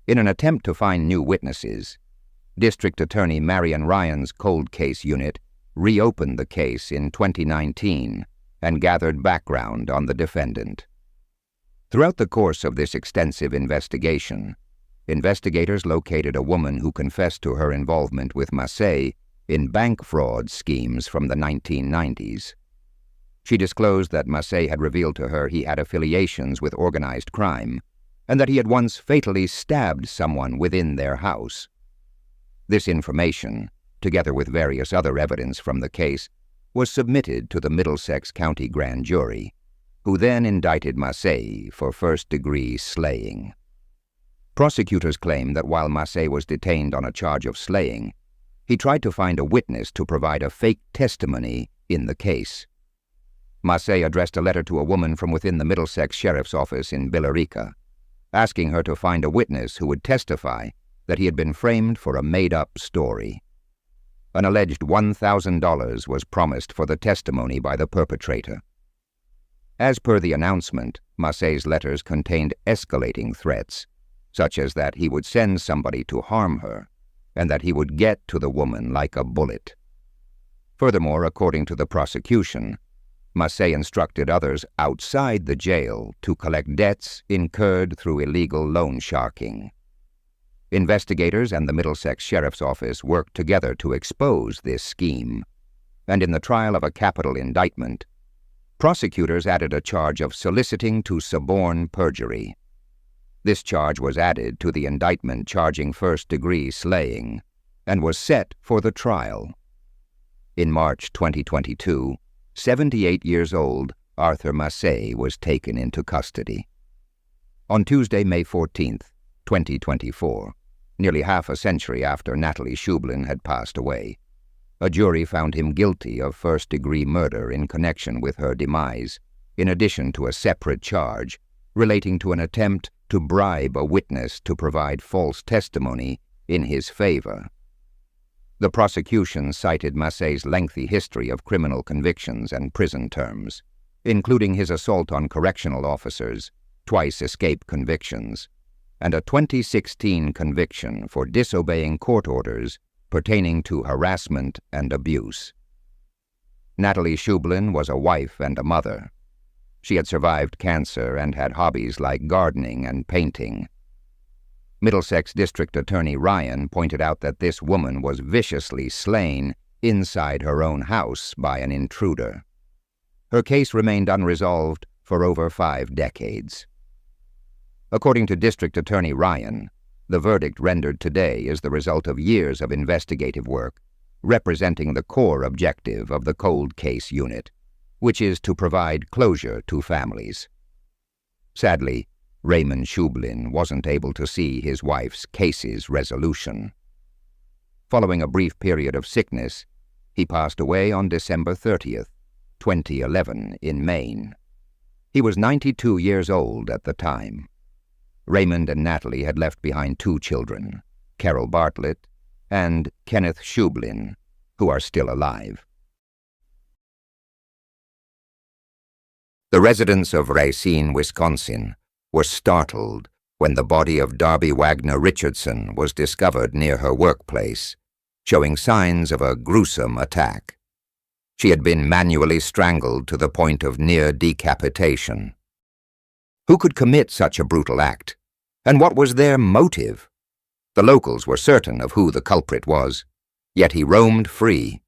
In an attempt to find new witnesses, District Attorney Marion Ryan's cold case unit reopened the case in 2019 and gathered background on the defendant. Throughout the course of this extensive investigation, investigators located a woman who confessed to her involvement with Massey in bank fraud schemes from the 1990s. She disclosed that Massey had revealed to her he had affiliations with organized crime and that he had once fatally stabbed someone within their house. This information, together with various other evidence from the case, was submitted to the Middlesex County Grand Jury, who then indicted Massey for first-degree slaying. Prosecutors claim that while Massey was detained on a charge of slaying, he tried to find a witness to provide a fake testimony in the case. Massey addressed a letter to a woman from within the Middlesex Sheriff's Office in Billerica, asking her to find a witness who would testify that he had been framed for a made-up story. An alleged $1,000 was promised for the testimony by the perpetrator. As per the announcement, Massey's letters contained escalating threats, such as that he would send somebody to harm her, and that he would get to the woman like a bullet. Furthermore, according to the prosecution, Massey instructed others outside the jail to collect debts incurred through illegal loan sharking. Investigators and the Middlesex Sheriff's Office worked together to expose this scheme, and in the trial of a capital indictment, prosecutors added a charge of soliciting to suborn perjury. This charge was added to the indictment charging first-degree slaying, and was set for the trial. In March 2022, 78 years old, Arthur Massey was taken into custody. On Tuesday, May 14, 2024, nearly half a century after Natalie Scheublin had passed away, a jury found him guilty of first-degree murder in connection with her demise, in addition to a separate charge relating to an attempt to bribe a witness to provide false testimony in his favor. The prosecution cited Massey's lengthy history of criminal convictions and prison terms, including his assault on correctional officers, twice escape convictions, and a 2016 conviction for disobeying court orders pertaining to harassment and abuse. Natalie Scheublin was a wife and a mother. She had survived cancer and had hobbies like gardening and painting. Middlesex District Attorney Ryan pointed out that this woman was viciously slain inside her own house by an intruder. Her case remained unresolved for over 5 decades. According to District Attorney Ryan, the verdict rendered today is the result of years of investigative work, representing the core objective of the Cold Case Unit, which is to provide closure to families. Sadly, Raymond Scheublin wasn't able to see his wife's case's resolution. Following a brief period of sickness, he passed away on December 30th, 2011, in Maine. He was 92 years old at the time. Raymond and Natalie had left behind 2 children, Carol Bartlett and Kenneth Scheublin, who are still alive. The residents of Racine, Wisconsin, were startled when the body of Darby Wagner Richardson was discovered near her workplace, showing signs of a gruesome attack. She had been manually strangled to the point of near decapitation. Who could commit such a brutal act? And what was their motive? The locals were certain of who the culprit was, yet he roamed free.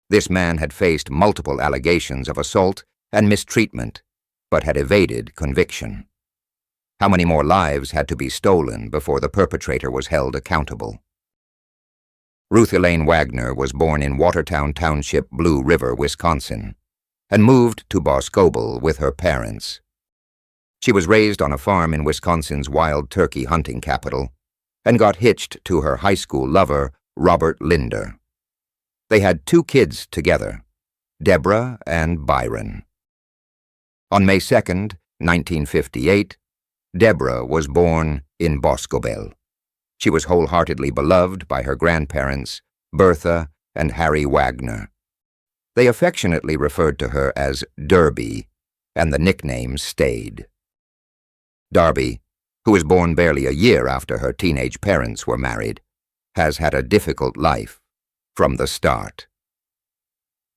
This man had faced multiple allegations of assault and mistreatment, but had evaded conviction. How many more lives had to be stolen before the perpetrator was held accountable? Ruth Elaine Wagner was born in Watertown Township, Blue River, Wisconsin, and moved to Boscobel with her parents. She was raised on a farm in Wisconsin's wild turkey hunting capital and got hitched to her high school lover, Robert Linder. They had 2 kids together, Deborah and Byron. On May 2nd, 1958, Deborah was born in Boscobel. She was wholeheartedly beloved by her grandparents, Bertha and Harry Wagner. They affectionately referred to her as Derby, and the nickname stayed. Darby, who was born barely a year after her teenage parents were married, has had a difficult life from the start.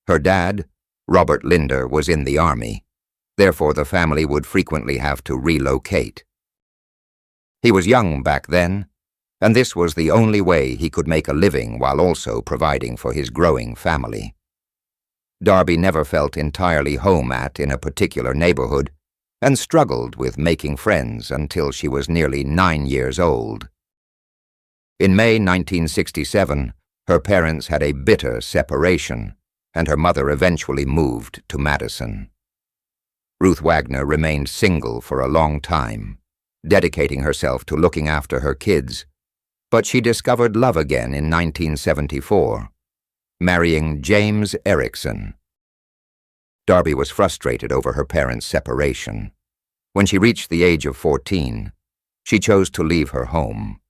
Her dad, Robert Linder, was in the Army. Therefore, the family would frequently have to relocate. He was young back then, and this was the only way he could make a living while also providing for his growing family. Darby never felt entirely home in a particular neighborhood and struggled with making friends until she was nearly 9 years old. In May 1967, her parents had a bitter separation, and her mother eventually moved to Madison. Ruth Wagner remained single for a long time, dedicating herself to looking after her kids, but she discovered love again in 1974, marrying James Erickson. Darby was frustrated over her parents' separation. When she reached the age of 14, she chose to leave her home.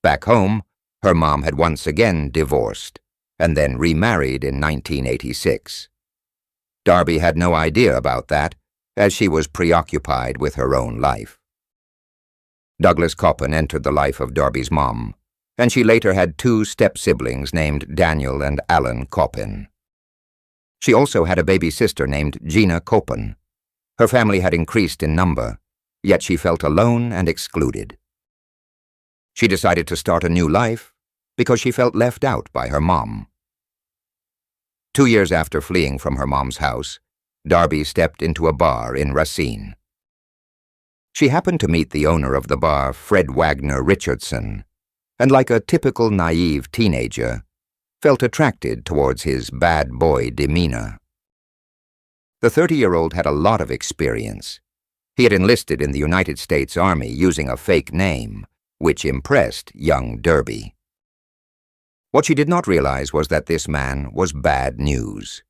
Back home, her mom had once again divorced and then remarried in 1986. Darby had no idea about that, as she was preoccupied with her own life. Douglas Coppin entered the life of Darby's mom, and she later had 2 step-siblings named Daniel and Alan Coppin. She also had a baby sister named Gina Coppin. Her family had increased in number, yet she felt alone and excluded. She decided to start a new life because she felt left out by her mom. 2 years after fleeing from her mom's house, Darby stepped into a bar in Racine. She happened to meet the owner of the bar, Fred Wagner Richardson, and like a typical naive teenager, felt attracted towards his bad boy demeanor. The 30-year-old had a lot of experience. He had enlisted in the United States Army using a fake name, which impressed young Darby. What she did not realize was that this man was bad news.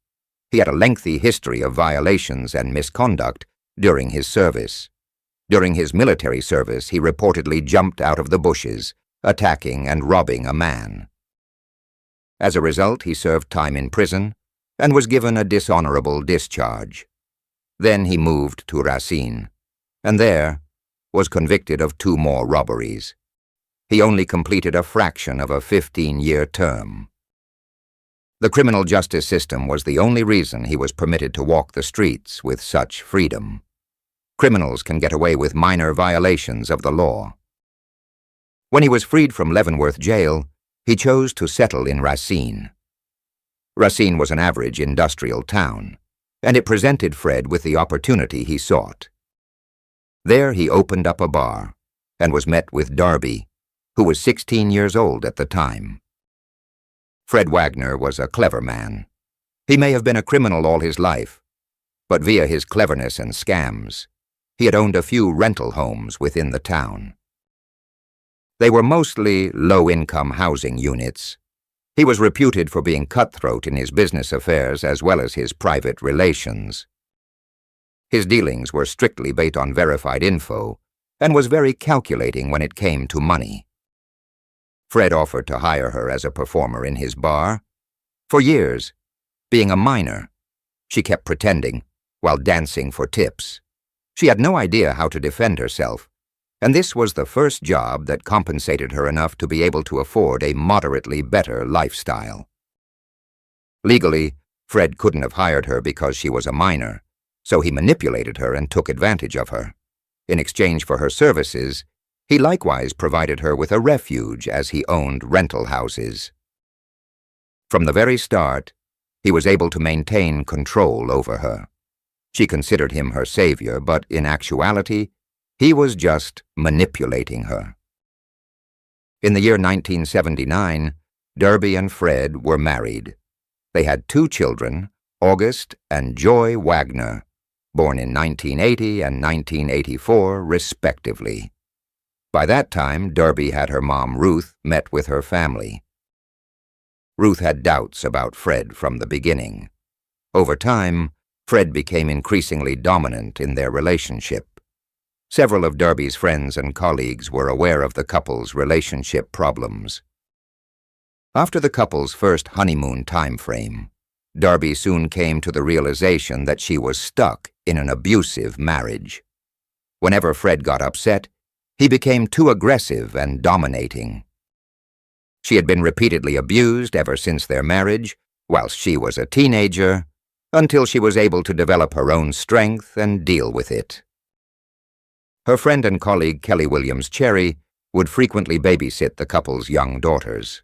He had a lengthy history of violations and misconduct during his service. During his military service, he reportedly jumped out of the bushes, attacking and robbing a man. As a result, he served time in prison and was given a dishonorable discharge. Then he moved to Racine, and there was convicted of 2 more robberies. He only completed a fraction of a 15-year term. The criminal justice system was the only reason he was permitted to walk the streets with such freedom. Criminals can get away with minor violations of the law. When he was freed from Leavenworth jail, he chose to settle in Racine. Racine was an average industrial town, and it presented Fred with the opportunity he sought. There he opened up a bar and was met with Darby, who was 16 years old at the time. Fred Wagner was a clever man. He may have been a criminal all his life, but via his cleverness and scams, he had owned a few rental homes within the town. They were mostly low-income housing units. He was reputed for being cutthroat in his business affairs as well as his private relations. His dealings were strictly based on verified info and was very calculating when it came to money. Fred offered to hire her as a performer in his bar. For years, being a minor, she kept pretending while dancing for tips. She had no idea how to defend herself, and this was the first job that compensated her enough to be able to afford a moderately better lifestyle. Legally, Fred couldn't have hired her because she was a minor, so he manipulated her and took advantage of her. In exchange for her services, he likewise provided her with a refuge as he owned rental houses. From the very start, he was able to maintain control over her. She considered him her savior, but in actuality, he was just manipulating her. In the year 1979, Darby and Fred were married. They had 2 children, August and Joy Wagner, born in 1980 and 1984, respectively. By that time, Darby had her mom, Ruth, met with her family. Ruth had doubts about Fred from the beginning. Over time, Fred became increasingly dominant in their relationship. Several of Darby's friends and colleagues were aware of the couple's relationship problems. After the couple's first honeymoon time frame, Darby soon came to the realization that she was stuck in an abusive marriage. Whenever Fred got upset, he became too aggressive and dominating. She had been repeatedly abused ever since their marriage, whilst she was a teenager, until she was able to develop her own strength and deal with it. Her friend and colleague Kelly Williams Cherry would frequently babysit the couple's young daughters.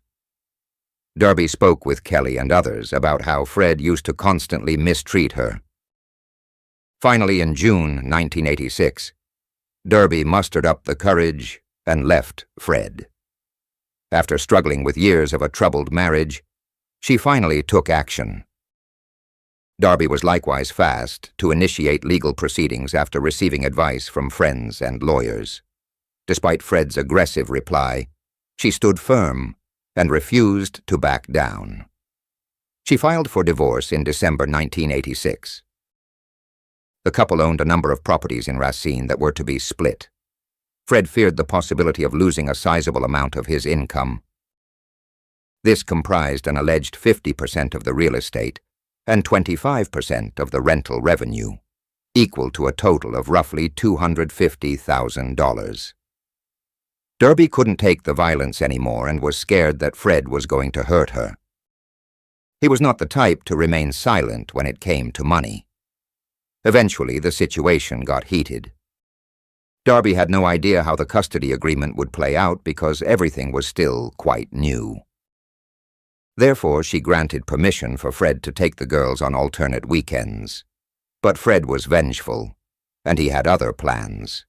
Darby spoke with Kelly and others about how Fred used to constantly mistreat her. Finally, in June 1986, Darby mustered up the courage and left Fred. After struggling with years of a troubled marriage, she finally took action. Darby was likewise fast to initiate legal proceedings after receiving advice from friends and lawyers. Despite Fred's aggressive reply, she stood firm and refused to back down. She filed for divorce in December 1986. The couple owned a number of properties in Racine that were to be split. Fred feared the possibility of losing a sizable amount of his income. This comprised an alleged 50% of the real estate and 25% of the rental revenue, equal to a total of roughly $250,000. Derby couldn't take the violence anymore and was scared that Fred was going to hurt her. He was not the type to remain silent when it came to money. Eventually, the situation got heated. Derby had no idea how the custody agreement would play out because everything was still quite new. Therefore, she granted permission for Fred to take the girls on alternate weekends. But Fred was vengeful, and he had other plans.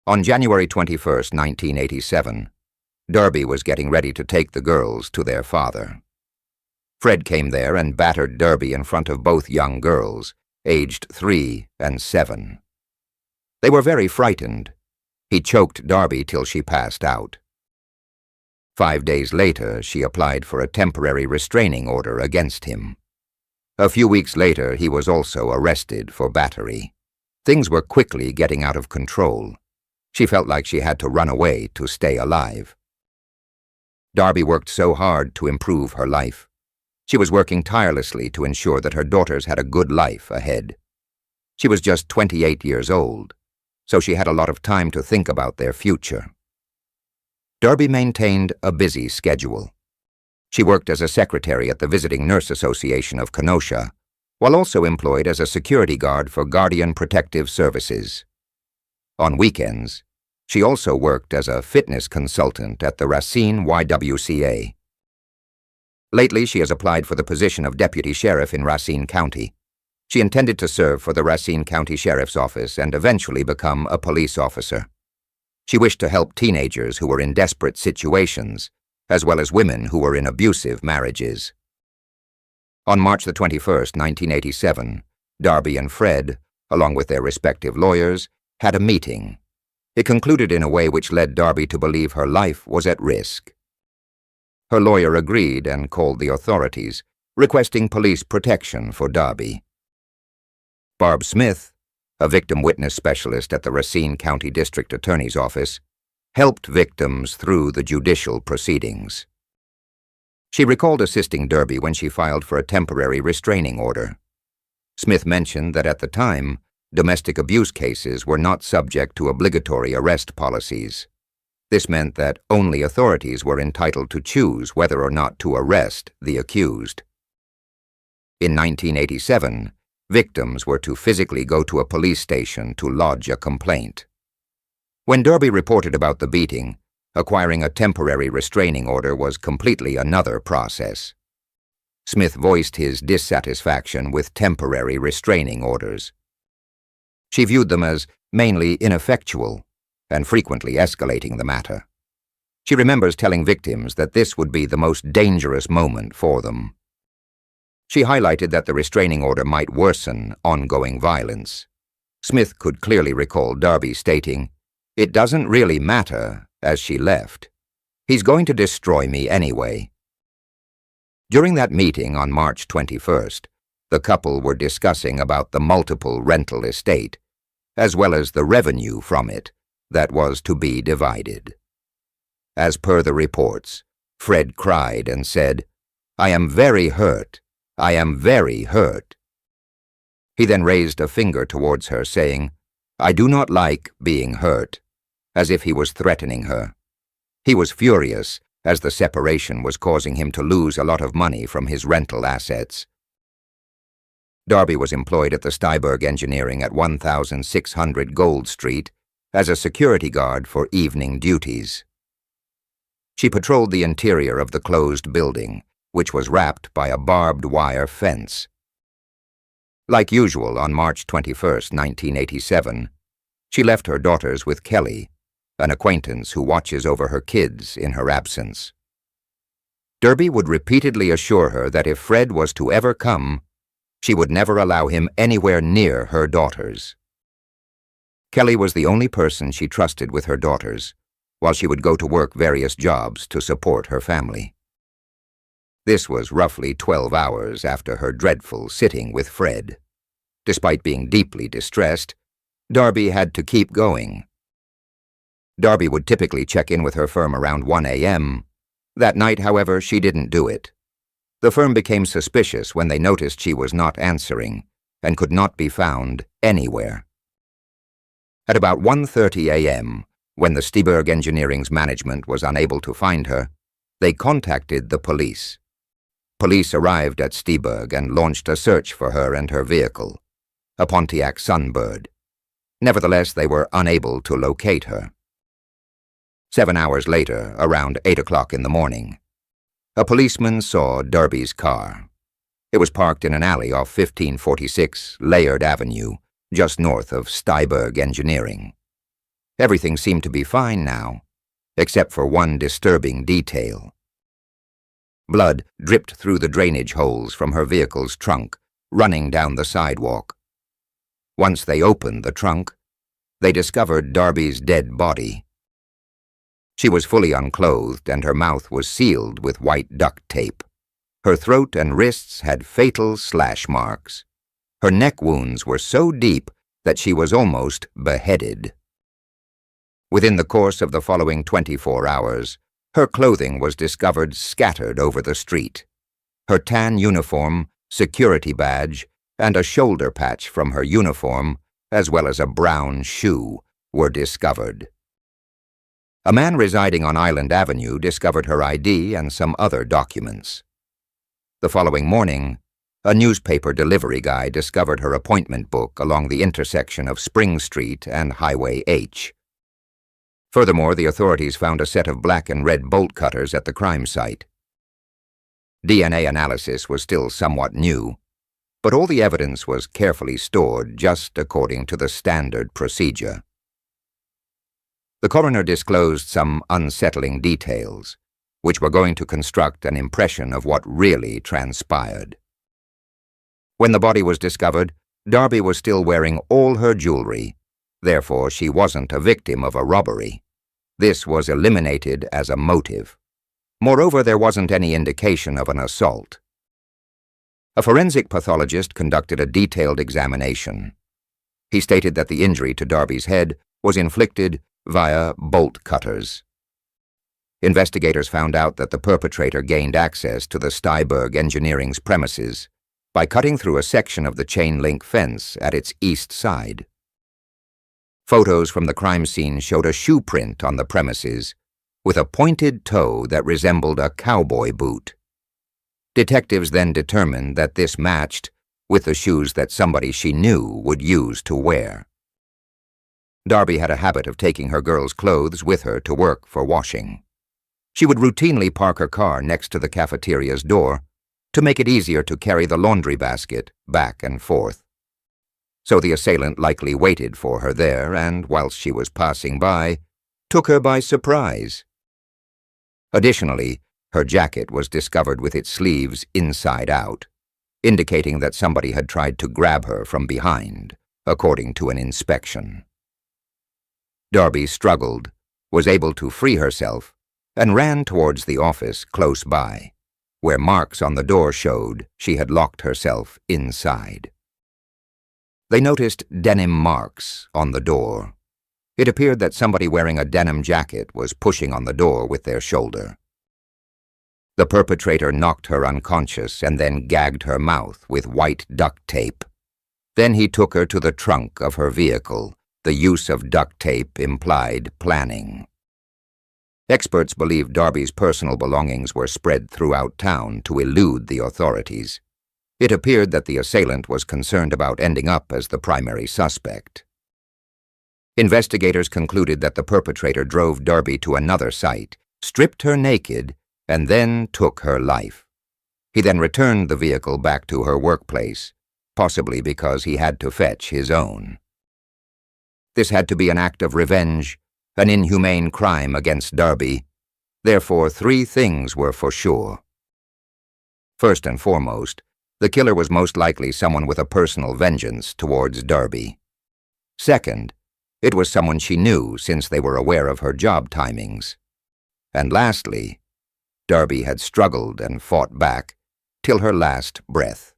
On January 21, 1987, Derby was getting ready to take the girls to their father. Fred came there and battered Derby in front of both young girls, aged 3 and 7. They were very frightened. He choked Derby till she passed out. 5 days later, she applied for a temporary restraining order against him. A few weeks later, he was also arrested for battery. Things were quickly getting out of control. She felt like she had to run away to stay alive. Derby worked so hard to improve her life. She was working tirelessly to ensure that her daughters had a good life ahead. She was just 28 years old, so she had a lot of time to think about their future. Derby maintained a busy schedule. She worked as a secretary at the Visiting Nurse Association of Kenosha, while also employed as a security guard for Guardian Protective Services. On weekends, she also worked as a fitness consultant at the Racine YWCA. Lately, she has applied for the position of deputy sheriff in Racine County. She intended to serve for the Racine County Sheriff's Office and eventually become a police officer. She wished to help teenagers who were in desperate situations, as well as women who were in abusive marriages. On March 21, 1987, Derby and Fred, along with their respective lawyers, had a meeting. It concluded in a way which led Derby to believe her life was at risk. Her lawyer agreed and called the authorities, requesting police protection for Derby. Barb Smith, a victim witness specialist at the Racine County District Attorney's Office, helped victims through the judicial proceedings. She recalled assisting Derby when she filed for a temporary restraining order. Smith mentioned that at the time, domestic abuse cases were not subject to obligatory arrest policies. This meant that only authorities were entitled to choose whether or not to arrest the accused. In 1987, victims were to physically go to a police station to lodge a complaint. When Derby reported about the beating, acquiring a temporary restraining order was completely another process. Smith voiced his dissatisfaction with temporary restraining orders. She viewed them as mainly ineffectual and frequently escalating the matter. She remembers telling victims that this would be the most dangerous moment for them. She highlighted that the restraining order might worsen ongoing violence. Smith could clearly recall Derby stating, "It doesn't really matter," as she left. "He's going to destroy me anyway." During that meeting on March 21st, the couple were discussing about the multiple rental estate, as well as the revenue from it that was to be divided. As per the reports, Fred cried and said, "I am very hurt. I am very hurt." He then raised a finger towards her, saying, "I do not like being hurt," as if he was threatening her. He was furious, as the separation was causing him to lose a lot of money from his rental assets. Derby was employed at the Steiberg Engineering at 1600 Gold Street as a security guard for evening duties. She patrolled the interior of the closed building, which was wrapped by a barbed wire fence. Like usual on March 21, 1987, she left her daughters with Kelly, an acquaintance who watches over her kids in her absence. Derby would repeatedly assure her that if Fred was to ever come, she would never allow him anywhere near her daughters. Kelly was the only person she trusted with her daughters, while she would go to work various jobs to support her family. This was roughly 12 hours after her dreadful sitting with Fred. Despite being deeply distressed, Derby had to keep going. Darby would typically check in with her firm around 1 a.m. That night, however, she didn't do it. The firm became suspicious when they noticed she was not answering and could not be found anywhere. At about 1:30 a.m., when the Stieberg Engineering's management was unable to find her, they contacted the police. Police arrived at Stieberg and launched a search for her and her vehicle, a Pontiac Sunbird. Nevertheless, they were unable to locate her. 7 hours later, around 8 o'clock in the morning, a policeman saw Darby's car. It was parked in an alley off 1546 Layard Avenue, just north of Stieberg Engineering. Everything seemed to be fine now, except for one disturbing detail. Blood dripped through the drainage holes from her vehicle's trunk, running down the sidewalk. Once they opened the trunk, they discovered Darby's dead body. She was fully unclothed and her mouth was sealed with white duct tape. Her throat and wrists had fatal slash marks. Her neck wounds were so deep that she was almost beheaded. Within the course of the following 24 hours, her clothing was discovered scattered over the street. Her tan uniform, security badge, and a shoulder patch from her uniform, as well as a brown shoe, were discovered. A man residing on Island Avenue discovered her ID and some other documents. The following morning, a newspaper delivery guy discovered her appointment book along the intersection of Spring Street and Highway H. Furthermore, the authorities found a set of black and red bolt cutters at the crime site. DNA analysis was still somewhat new, but all the evidence was carefully stored just according to the standard procedure. The coroner disclosed some unsettling details, which were going to construct an impression of what really transpired. When the body was discovered, Darby was still wearing all her jewelry. Therefore, she wasn't a victim of a robbery. This was eliminated as a motive. Moreover, there wasn't any indication of an assault. A forensic pathologist conducted a detailed examination. He stated that the injury to Darby's head was inflicted via bolt cutters. Investigators found out that the perpetrator gained access to the Stieberg Engineering's premises by cutting through a section of the chain-link fence at its east side. Photos from the crime scene showed a shoe print on the premises with a pointed toe that resembled a cowboy boot. Detectives then determined that this matched with the shoes that somebody she knew would use to wear. Darby had a habit of taking her girls' clothes with her to work for washing. She would routinely park her car next to the cafeteria's door to make it easier to carry the laundry basket back and forth. So the assailant likely waited for her there and, whilst she was passing by, took her by surprise. Additionally, her jacket was discovered with its sleeves inside out, indicating that somebody had tried to grab her from behind, according to an inspection. Darby struggled, was able to free herself, and ran towards the office close by, where marks on the door showed she had locked herself inside. They noticed denim marks on the door. It appeared that somebody wearing a denim jacket was pushing on the door with their shoulder. The perpetrator knocked her unconscious and then gagged her mouth with white duct tape. Then he took her to the trunk of her vehicle. The use of duct tape implied planning. Experts believe Darby's personal belongings were spread throughout town to elude the authorities. It appeared that the assailant was concerned about ending up as the primary suspect. Investigators concluded that the perpetrator drove Darby to another site, stripped her naked, and then took her life. He then returned the vehicle back to her workplace, possibly because he had to fetch his own. This had to be an act of revenge, an inhumane crime against Darby. Therefore, 3 things were for sure. First and foremost, the killer was most likely someone with a personal vengeance towards Darby. Second, it was someone she knew since they were aware of her job timings. And lastly, Darby had struggled and fought back till her last breath.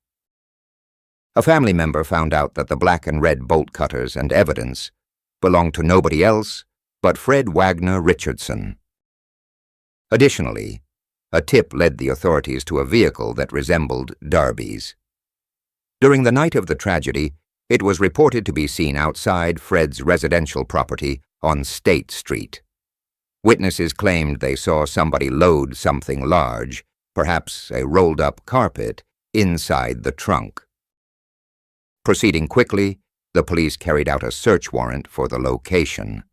A family member found out that the black and red bolt cutters and evidence belonged to nobody else but Fred Wagner Richardson. Additionally, a tip led the authorities to a vehicle that resembled Darby's. During the night of the tragedy, it was reported to be seen outside Fred's residential property on State Street. Witnesses claimed they saw somebody load something large, perhaps a rolled-up carpet, inside the trunk. Proceeding quickly, the police carried out a search warrant for the location,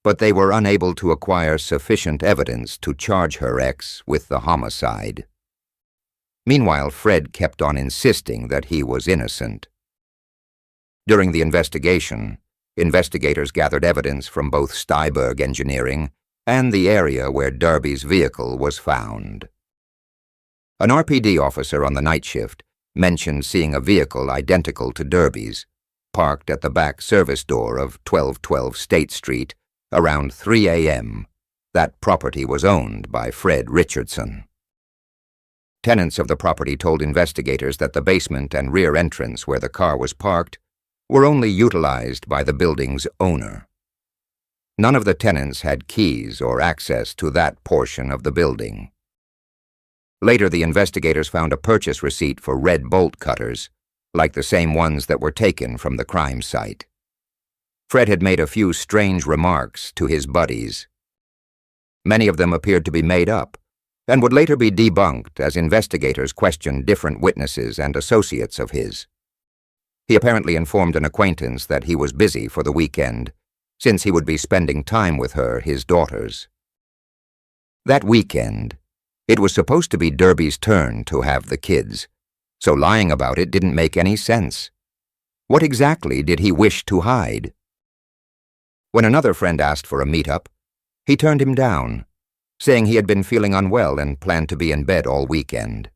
but they were unable to acquire sufficient evidence to charge her ex with the homicide. Meanwhile, Fred kept on insisting that he was innocent. During the investigation, investigators gathered evidence from both Steiberg Engineering and the area where Darby's vehicle was found. An RPD officer on the night shift mentioned seeing a vehicle identical to Darby's, parked at the back service door of 1212 State Street around 3 a.m. That property was owned by Fred Richardson. Tenants of the property told investigators that the basement and rear entrance where the car was parked were only utilized by the building's owner. None of the tenants had keys or access to that portion of the building. Later, the investigators found a purchase receipt for red bolt cutters, like the same ones that were taken from the crime site. Fred had made a few strange remarks to his buddies. Many of them appeared to be made up, and would later be debunked as investigators questioned different witnesses and associates of his. He apparently informed an acquaintance that he was busy for the weekend, since he would be spending time with her, his daughters. That weekend, it was supposed to be Darby's turn to have the kids, so lying about it didn't make any sense. What exactly did he wish to hide? When another friend asked for a meetup, he turned him down, saying he had been feeling unwell and planned to be in bed all weekend.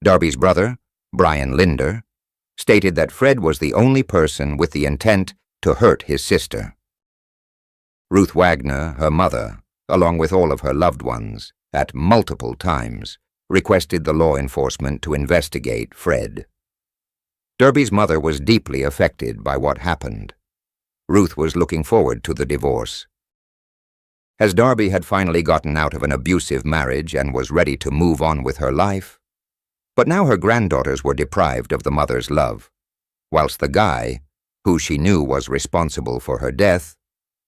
Darby's brother, Brian Linder, stated that Fred was the only person with the intent to hurt his sister. Ruth Wagner, her mother, along with all of her loved ones, at multiple times, requested the law enforcement to investigate Fred. Darby's mother was deeply affected by what happened. Ruth was looking forward to the divorce. As Darby had finally gotten out of an abusive marriage and was ready to move on with her life, but now her granddaughters were deprived of the mother's love, whilst the guy, who she knew was responsible for her death,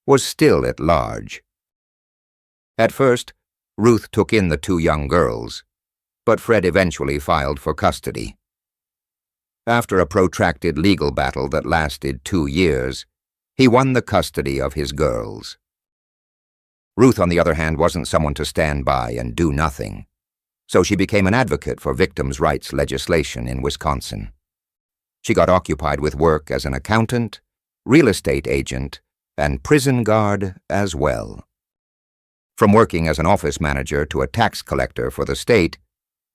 was still at large. At first, Ruth took in the two young girls, but Fred eventually filed for custody. After a protracted legal battle that lasted 2 years, he won the custody of his girls. Ruth, on the other hand, wasn't someone to stand by and do nothing, so she became an advocate for victims' rights legislation in Wisconsin. She got occupied with work as an accountant, real estate agent, and prison guard as well. From working as an office manager to a tax collector for the state,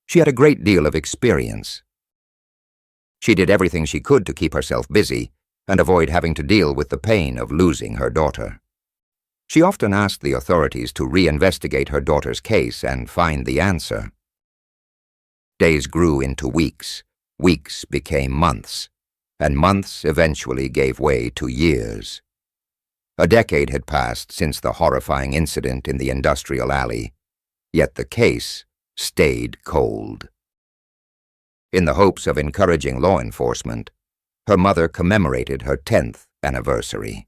she had a great deal of experience. She did everything she could to keep herself busy and avoid having to deal with the pain of losing her daughter. She often asked the authorities to reinvestigate her daughter's case and find the answer. Days grew into weeks, weeks became months, and months eventually gave way to years. A decade had passed since the horrifying incident in the industrial alley, yet the case stayed cold. In the hopes of encouraging law enforcement, her mother commemorated her 10th anniversary.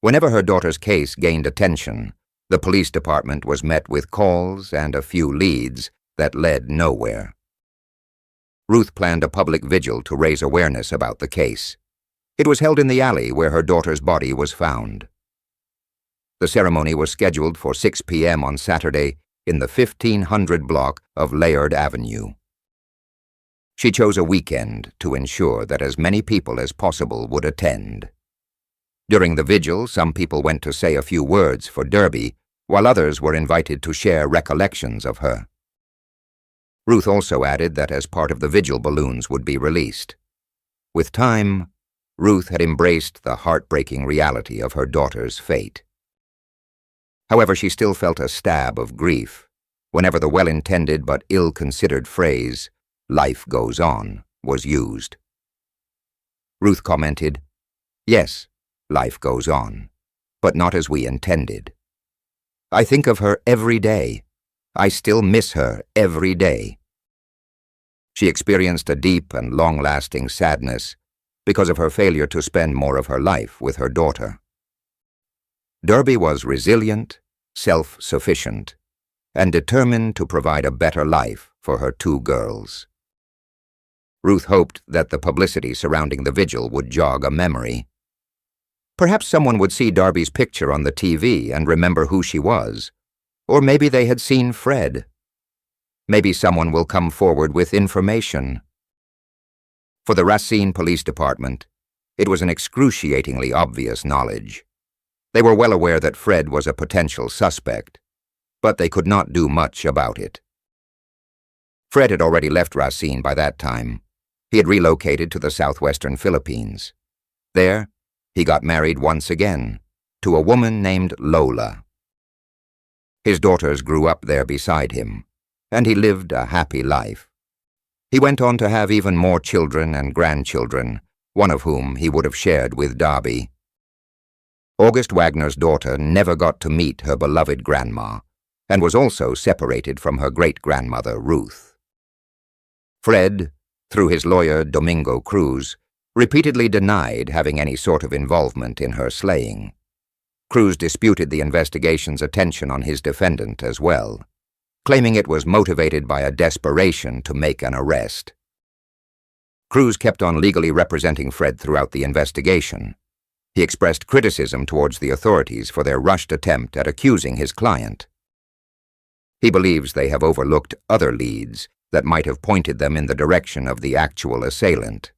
Whenever her daughter's case gained attention, the police department was met with calls and a few leads that led nowhere. Ruth planned a public vigil to raise awareness about the case. It was held in the alley where her daughter's body was found. The ceremony was scheduled for 6 p.m. on Saturday in the 1500 block of Laird Avenue. She chose a weekend to ensure that as many people as possible would attend. During the vigil, some people went to say a few words for Darby, while others were invited to share recollections of her. Ruth also added that as part of the vigil, balloons would be released. With time, Ruth had embraced the heartbreaking reality of her daughter's fate. However, she still felt a stab of grief whenever the well-intended but ill-considered phrase, "life goes on," was used. Ruth commented, "Yes, life goes on, but not as we intended. I think of her every day. I still miss her every day. She experienced a deep and long-lasting sadness because of her failure to spend more of her life with her daughter. Derby was resilient, self-sufficient, and determined to provide a better life for her two girls. Ruth hoped that the publicity surrounding the vigil would jog a memory. Perhaps someone would see Derby's picture on the TV and remember who she was. Or maybe they had seen Fred. Maybe someone will come forward with information. For the Racine Police Department, it was an excruciatingly obvious knowledge. They were well aware that Fred was a potential suspect, but they could not do much about it. Fred had already left Racine by that time. He had relocated to the southwestern Philippines. There, he got married once again, to a woman named Lola. His daughters grew up there beside him, and he lived a happy life. He went on to have even more children and grandchildren, one of whom he would have shared with Derby. August Wagner's daughter never got to meet her beloved grandma, and was also separated from her great-grandmother, Ruth. Fred, through his lawyer Domingo Cruz, repeatedly denied having any sort of involvement in her slaying. Cruz disputed the investigation's attention on his defendant as well, claiming it was motivated by a desperation to make an arrest. Cruz kept on legally representing Fred throughout the investigation. He expressed criticism towards the authorities for their rushed attempt at accusing his client. He believes they have overlooked other leads that might have pointed them in the direction of the actual assailant.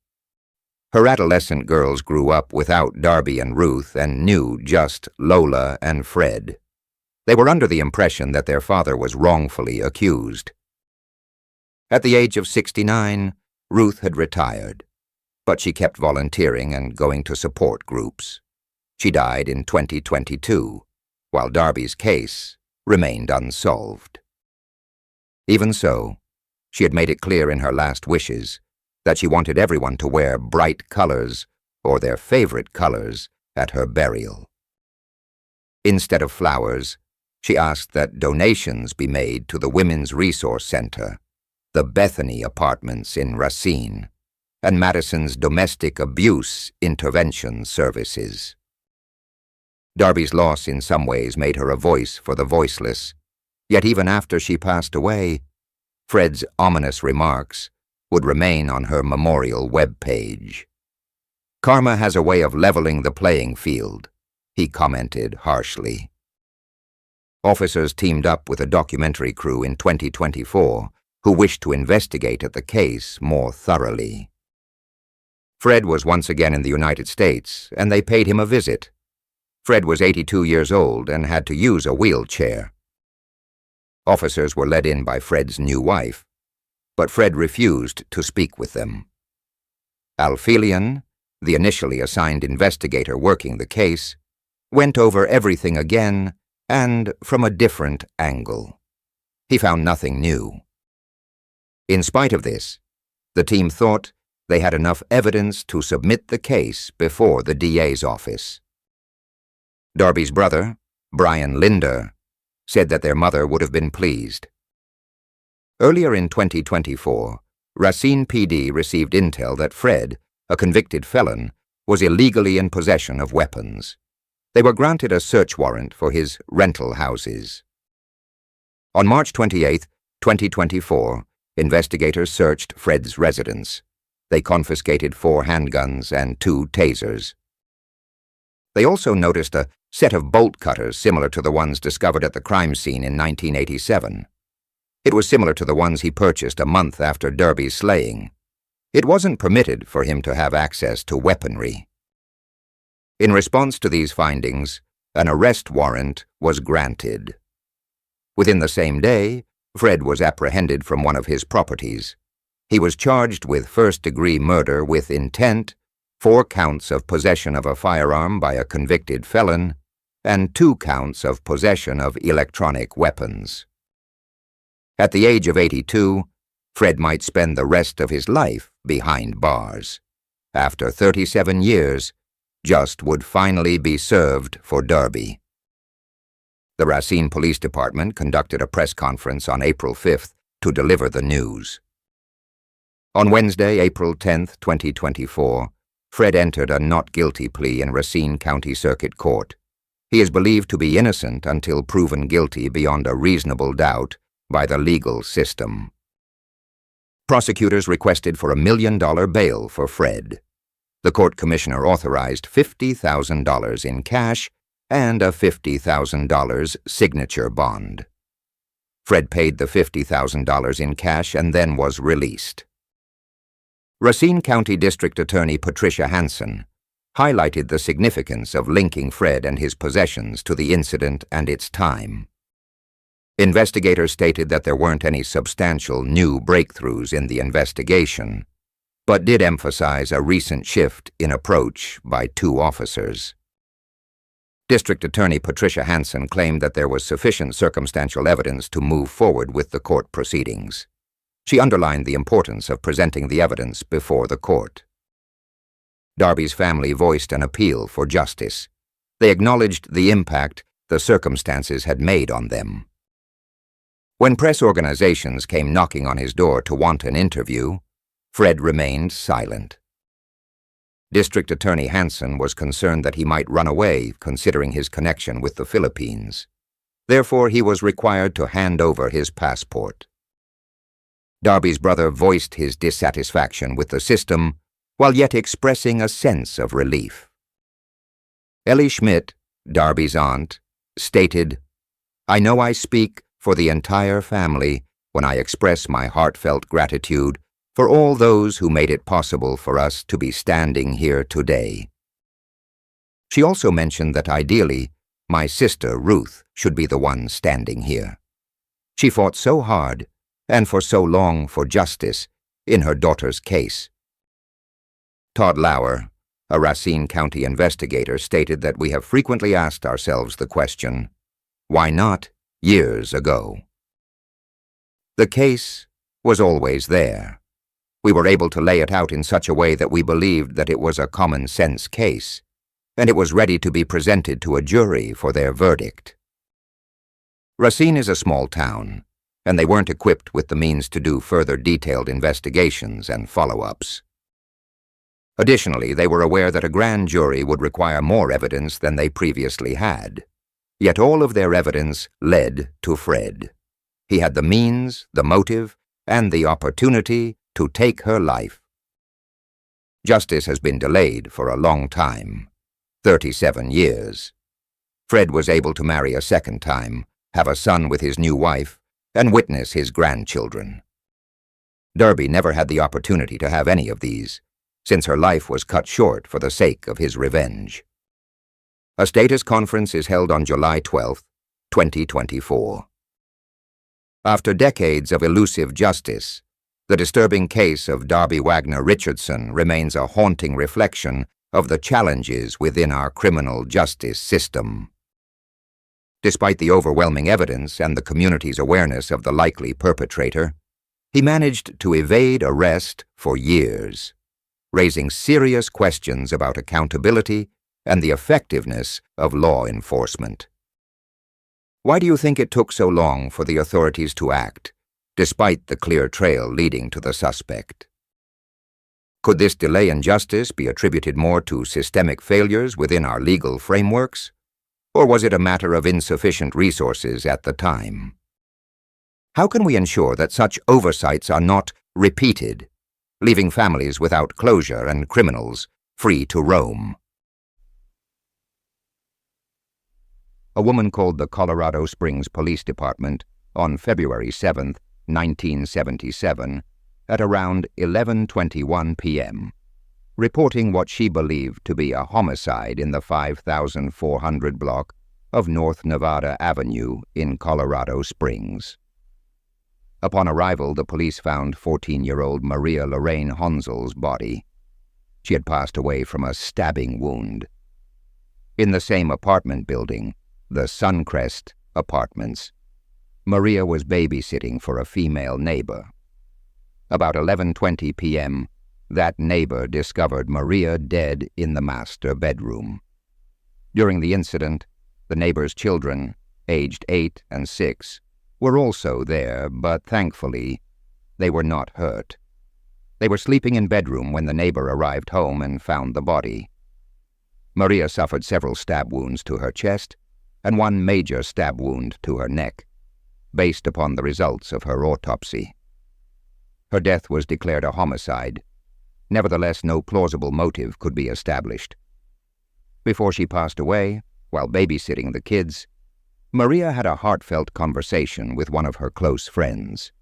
Her adolescent girls grew up without Derby and Ruth and knew just Lola and Fred. They were under the impression that their father was wrongfully accused. At the age of 69, Ruth had retired, but she kept volunteering and going to support groups. She died in 2022, while Derby's case remained unsolved. Even so, she had made it clear in her last wishes that she wanted everyone to wear bright colors, or their favorite colors, at her burial. Instead of flowers, she asked that donations be made to the Women's Resource Center, the Bethany Apartments in Racine, and Madison's Domestic Abuse Intervention Services. Derby's loss in some ways made her a voice for the voiceless, yet even after she passed away, Fred's ominous remarks would remain on her memorial web page. "Karma has a way of leveling the playing field," he commented harshly. Officers teamed up with a documentary crew in 2024 who wished to investigate the case more thoroughly. Fred was once again in the United States, and they paid him a visit. Fred was 82 years old and had to use a wheelchair. Officers were led in by Fred's new wife, but Fred refused to speak with them. Alphelion, the initially assigned investigator working the case, went over everything again and from a different angle. He found nothing new. In spite of this, the team thought they had enough evidence to submit the case before the DA's office. Derby's brother, Brian Linder, said that their mother would have been pleased. Earlier in 2024, Racine PD received intel that Fred, a convicted felon, was illegally in possession of weapons. They were granted a search warrant for his rental houses. On March 28, 2024, investigators searched Fred's residence. They confiscated 4 handguns and 2 tasers. They also noticed a set of bolt cutters similar to the ones discovered at the crime scene in 1987. It was similar to the ones he purchased a month after Derby's slaying. It wasn't permitted for him to have access to weaponry. In response to these findings, an arrest warrant was granted. Within the same day, Fred was apprehended from one of his properties. He was charged with first-degree murder with intent, 4 counts of possession of a firearm by a convicted felon, and 2 counts of possession of electronic weapons. At the age of 82, Fred might spend the rest of his life behind bars. After 37 years, just would finally be served for Darby. The Racine Police Department conducted a press conference on April 5th to deliver the news. On Wednesday, April 10, 2024, Fred entered a not guilty plea in Racine County Circuit Court. He is believed to be innocent until proven guilty beyond a reasonable doubt by the legal system. Prosecutors requested for $1 million bail for Fred. The court commissioner authorized $50,000 in cash and a $50,000 signature bond. Fred paid the $50,000 in cash and then was released. Racine County District Attorney Patricia Hansen highlighted the significance of linking Fred and his possessions to the incident and its time. Investigators stated that there weren't any substantial new breakthroughs in the investigation, but did emphasize a recent shift in approach by two officers. District Attorney Patricia Hansen claimed that there was sufficient circumstantial evidence to move forward with the court proceedings. She underlined the importance of presenting the evidence before the court. Darby's family voiced an appeal for justice. They acknowledged the impact the circumstances had made on them. When press organizations came knocking on his door to want an interview, Fred remained silent. District Attorney Hansen was concerned that he might run away considering his connection with the Philippines. Therefore, he was required to hand over his passport. Darby's brother voiced his dissatisfaction with the system while yet expressing a sense of relief. Ellie Schmidt, Darby's aunt, stated, "I know I speak for the entire family when I express my heartfelt gratitude for all those who made it possible for us to be standing here today." She also mentioned that ideally, my sister Ruth should be the one standing here. She fought so hard and for so long for justice in her daughter's case. Todd Lauer, a Racine County investigator, stated that we have frequently asked ourselves the question, why not years ago? The case was always there. We were able to lay it out in such a way that we believed that it was a common-sense case, and it was ready to be presented to a jury for their verdict. Racine is a small town, and they weren't equipped with the means to do further detailed investigations and follow-ups. Additionally, they were aware that a grand jury would require more evidence than they previously had. Yet all of their evidence led to Fred. He had the means, the motive, and the opportunity to take her life. Justice has been delayed for a long time, 37 years. Fred was able to marry a second time, have a son with his new wife, and witness his grandchildren. Darby never had the opportunity to have any of these, since her life was cut short for the sake of his revenge. A status conference is held on July 12, 2024. After decades of elusive justice, the disturbing case of Darby Wagner Richardson remains a haunting reflection of the challenges within our criminal justice system. Despite the overwhelming evidence and the community's awareness of the likely perpetrator, he managed to evade arrest for years, raising serious questions about accountability and the effectiveness of law enforcement. Why do you think it took so long for the authorities to act, despite the clear trail leading to the suspect? Could this delay in justice be attributed more to systemic failures within our legal frameworks, or was it a matter of insufficient resources at the time? How can we ensure that such oversights are not repeated, leaving families without closure and criminals free to roam? A woman called the Colorado Springs Police Department on February 7, 1977, at around 11:21 p.m., reporting what she believed to be a homicide in the 5400 block of North Nevada Avenue in Colorado Springs. Upon arrival, the police found 14-year-old Maria Lorraine Honzell's body. She had passed away from a stabbing wound. In the same apartment building, the Suncrest Apartments, Maria was babysitting for a female neighbor. About 11:20 p.m., that neighbor discovered Maria dead in the master bedroom. During the incident, the neighbor's children, aged 8 and 6, were also there, but thankfully, they were not hurt. They were sleeping in bedroom when the neighbor arrived home and found the body. Maria suffered several stab wounds to her chest and one major stab wound to her neck, based upon the results of her autopsy. Her death was declared a homicide. Nevertheless, no plausible motive could be established. Before she passed away, while babysitting the kids, Maria had a heartfelt conversation with one of her close friends.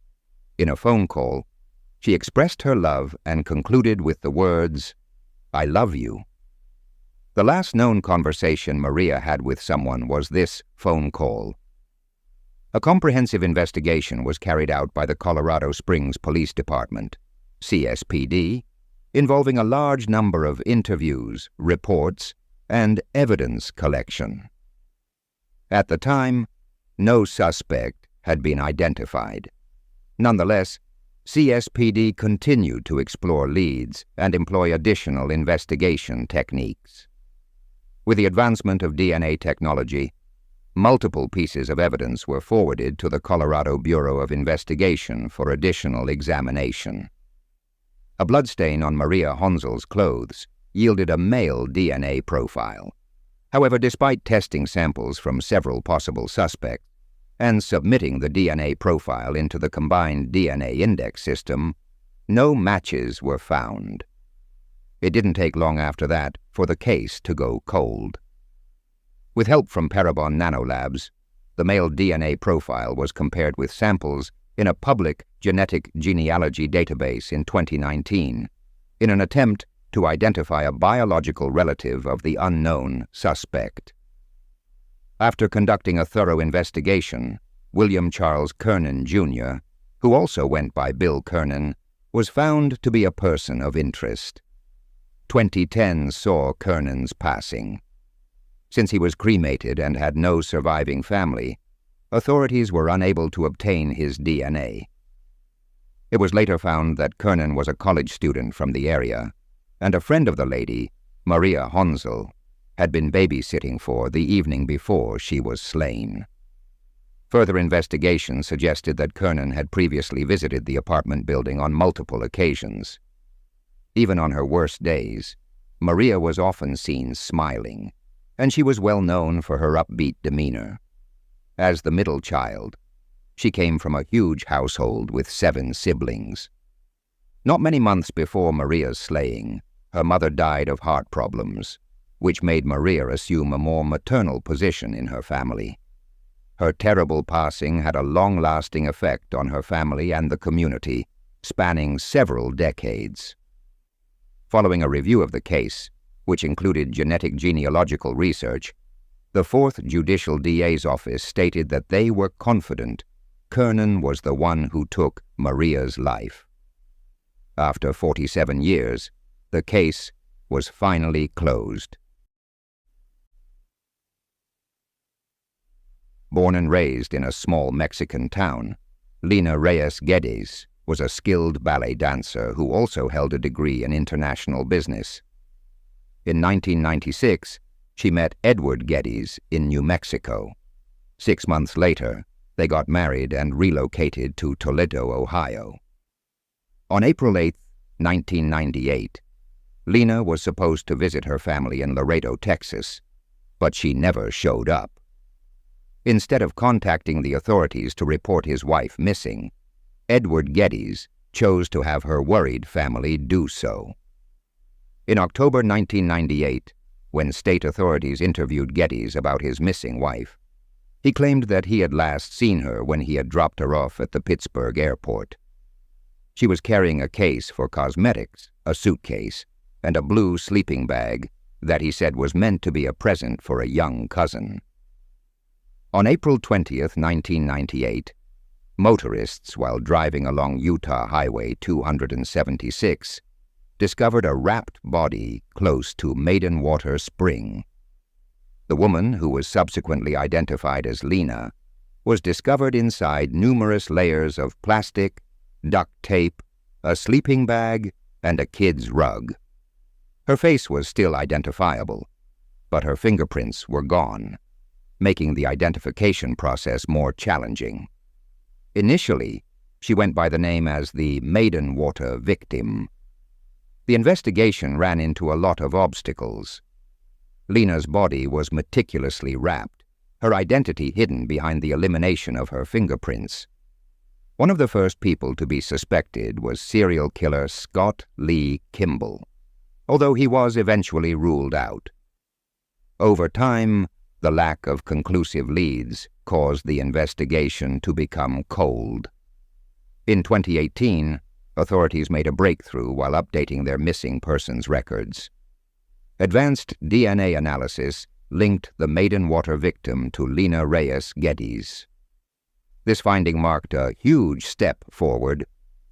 In a phone call, she expressed her love and concluded with the words, "I love you." The last known conversation Maria had with someone was this phone call. A comprehensive investigation was carried out by the Colorado Springs Police Department, CSPD, involving a large number of interviews, reports, and evidence collection. At the time, no suspect had been identified. Nonetheless, CSPD continued to explore leads and employ additional investigation techniques. With the advancement of DNA technology, multiple pieces of evidence were forwarded to the Colorado Bureau of Investigation for additional examination. A bloodstain on Maria Honzell's clothes yielded a male DNA profile. However, despite testing samples from several possible suspects and submitting the DNA profile into the combined DNA index system, no matches were found. It didn't take long after that for the case to go cold. With help from Parabon Nanolabs, the male DNA profile was compared with samples in a public genetic genealogy database in 2019 in an attempt to identify a biological relative of the unknown suspect. After conducting a thorough investigation, William Charles Kernan, Jr., who also went by Bill Kernan, was found to be a person of interest. 2010 saw Kernan's passing. Since he was cremated and had no surviving family, authorities were unable to obtain his DNA. It was later found that Kernan was a college student from the area, and a friend of the lady, Maria Honzell, had been babysitting for the evening before she was slain. Further investigation suggested that Kernan had previously visited the apartment building on multiple occasions. Even on her worst days, Maria was often seen smiling, and she was well known for her upbeat demeanor. As the middle child, she came from a huge household with 7 siblings. Not many months before Maria's slaying, her mother died of heart problems, which made Maria assume a more maternal position in her family. Her terrible passing had a long-lasting effect on her family and the community, spanning several decades. Following a review of the case, which included genetic genealogical research, the 4th Judicial DA's office stated that they were confident Kernan was the one who took Maria's life. After 47 years, the case was finally closed. Born and raised in a small Mexican town, Lina Geddes was a skilled ballet dancer who also held a degree in international business. In 1996, she met Edward Geddes in New Mexico. 6 months later, they got married and relocated to Toledo, Ohio. On April 8, 1998, Lina was supposed to visit her family in Laredo, Texas, but she never showed up. Instead of contacting the authorities to report his wife missing, Edward Geddes chose to have her worried family do so. In October 1998, when state authorities interviewed Geddes about his missing wife, he claimed that he had last seen her when he had dropped her off at the Pittsburgh airport. She was carrying a case for cosmetics, a suitcase, and a blue sleeping bag that he said was meant to be a present for a young cousin. On April 20, 1998, motorists, while driving along Utah Highway 276, discovered a wrapped body close to Maiden Water Spring. The woman, who was subsequently identified as Lina, was discovered inside numerous layers of plastic, duct tape, a sleeping bag, and a kid's rug. Her face was still identifiable, but her fingerprints were gone, making the identification process more challenging. Initially, she went by the name as the Maidenwater victim. The investigation ran into a lot of obstacles. Lina's body was meticulously wrapped, her identity hidden behind the elimination of her fingerprints. One of the first people to be suspected was serial killer Scott Lee Kimball, although he was eventually ruled out. Over time, the lack of conclusive leads caused the investigation to become cold. In 2018, authorities made a breakthrough while updating their missing persons records. Advanced DNA analysis linked the Maidenwater victim to Lina Geddes. This finding marked a huge step forward,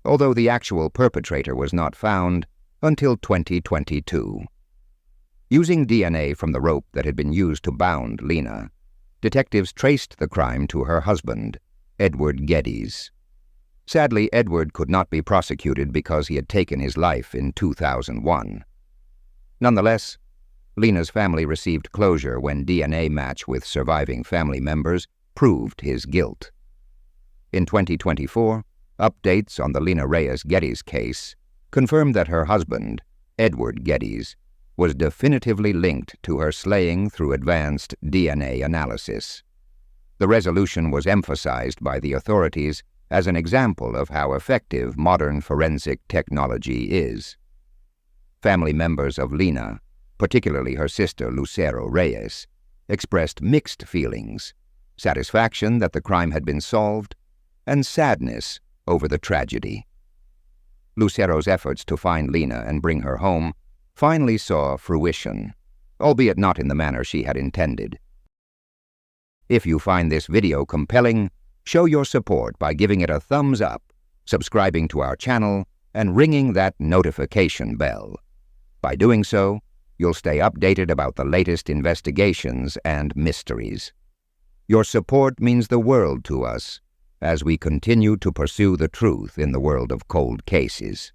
although the actual perpetrator was not found until 2022. Using DNA from the rope that had been used to bound Lina, detectives traced the crime to her husband, Edward Geddes. Sadly, Edward could not be prosecuted because he had taken his life in 2001. Nonetheless, Lina's family received closure when DNA match with surviving family members proved his guilt. In 2024, updates on the Lina Geddes case confirmed that her husband, Edward Geddes, was definitively linked to her slaying through advanced DNA analysis. The resolution was emphasized by the authorities as an example of how effective modern forensic technology is. Family members of Lina, particularly her sister Lucero Reyes, expressed mixed feelings, satisfaction that the crime had been solved, and sadness over the tragedy. Lucero's efforts to find Lina and bring her home finally saw fruition, albeit not in the manner she had intended. If you find this video compelling, show your support by giving it a thumbs up, subscribing to our channel, and ringing that notification bell. By doing so, you'll stay updated about the latest investigations and mysteries. Your support means the world to us as we continue to pursue the truth in the world of cold cases.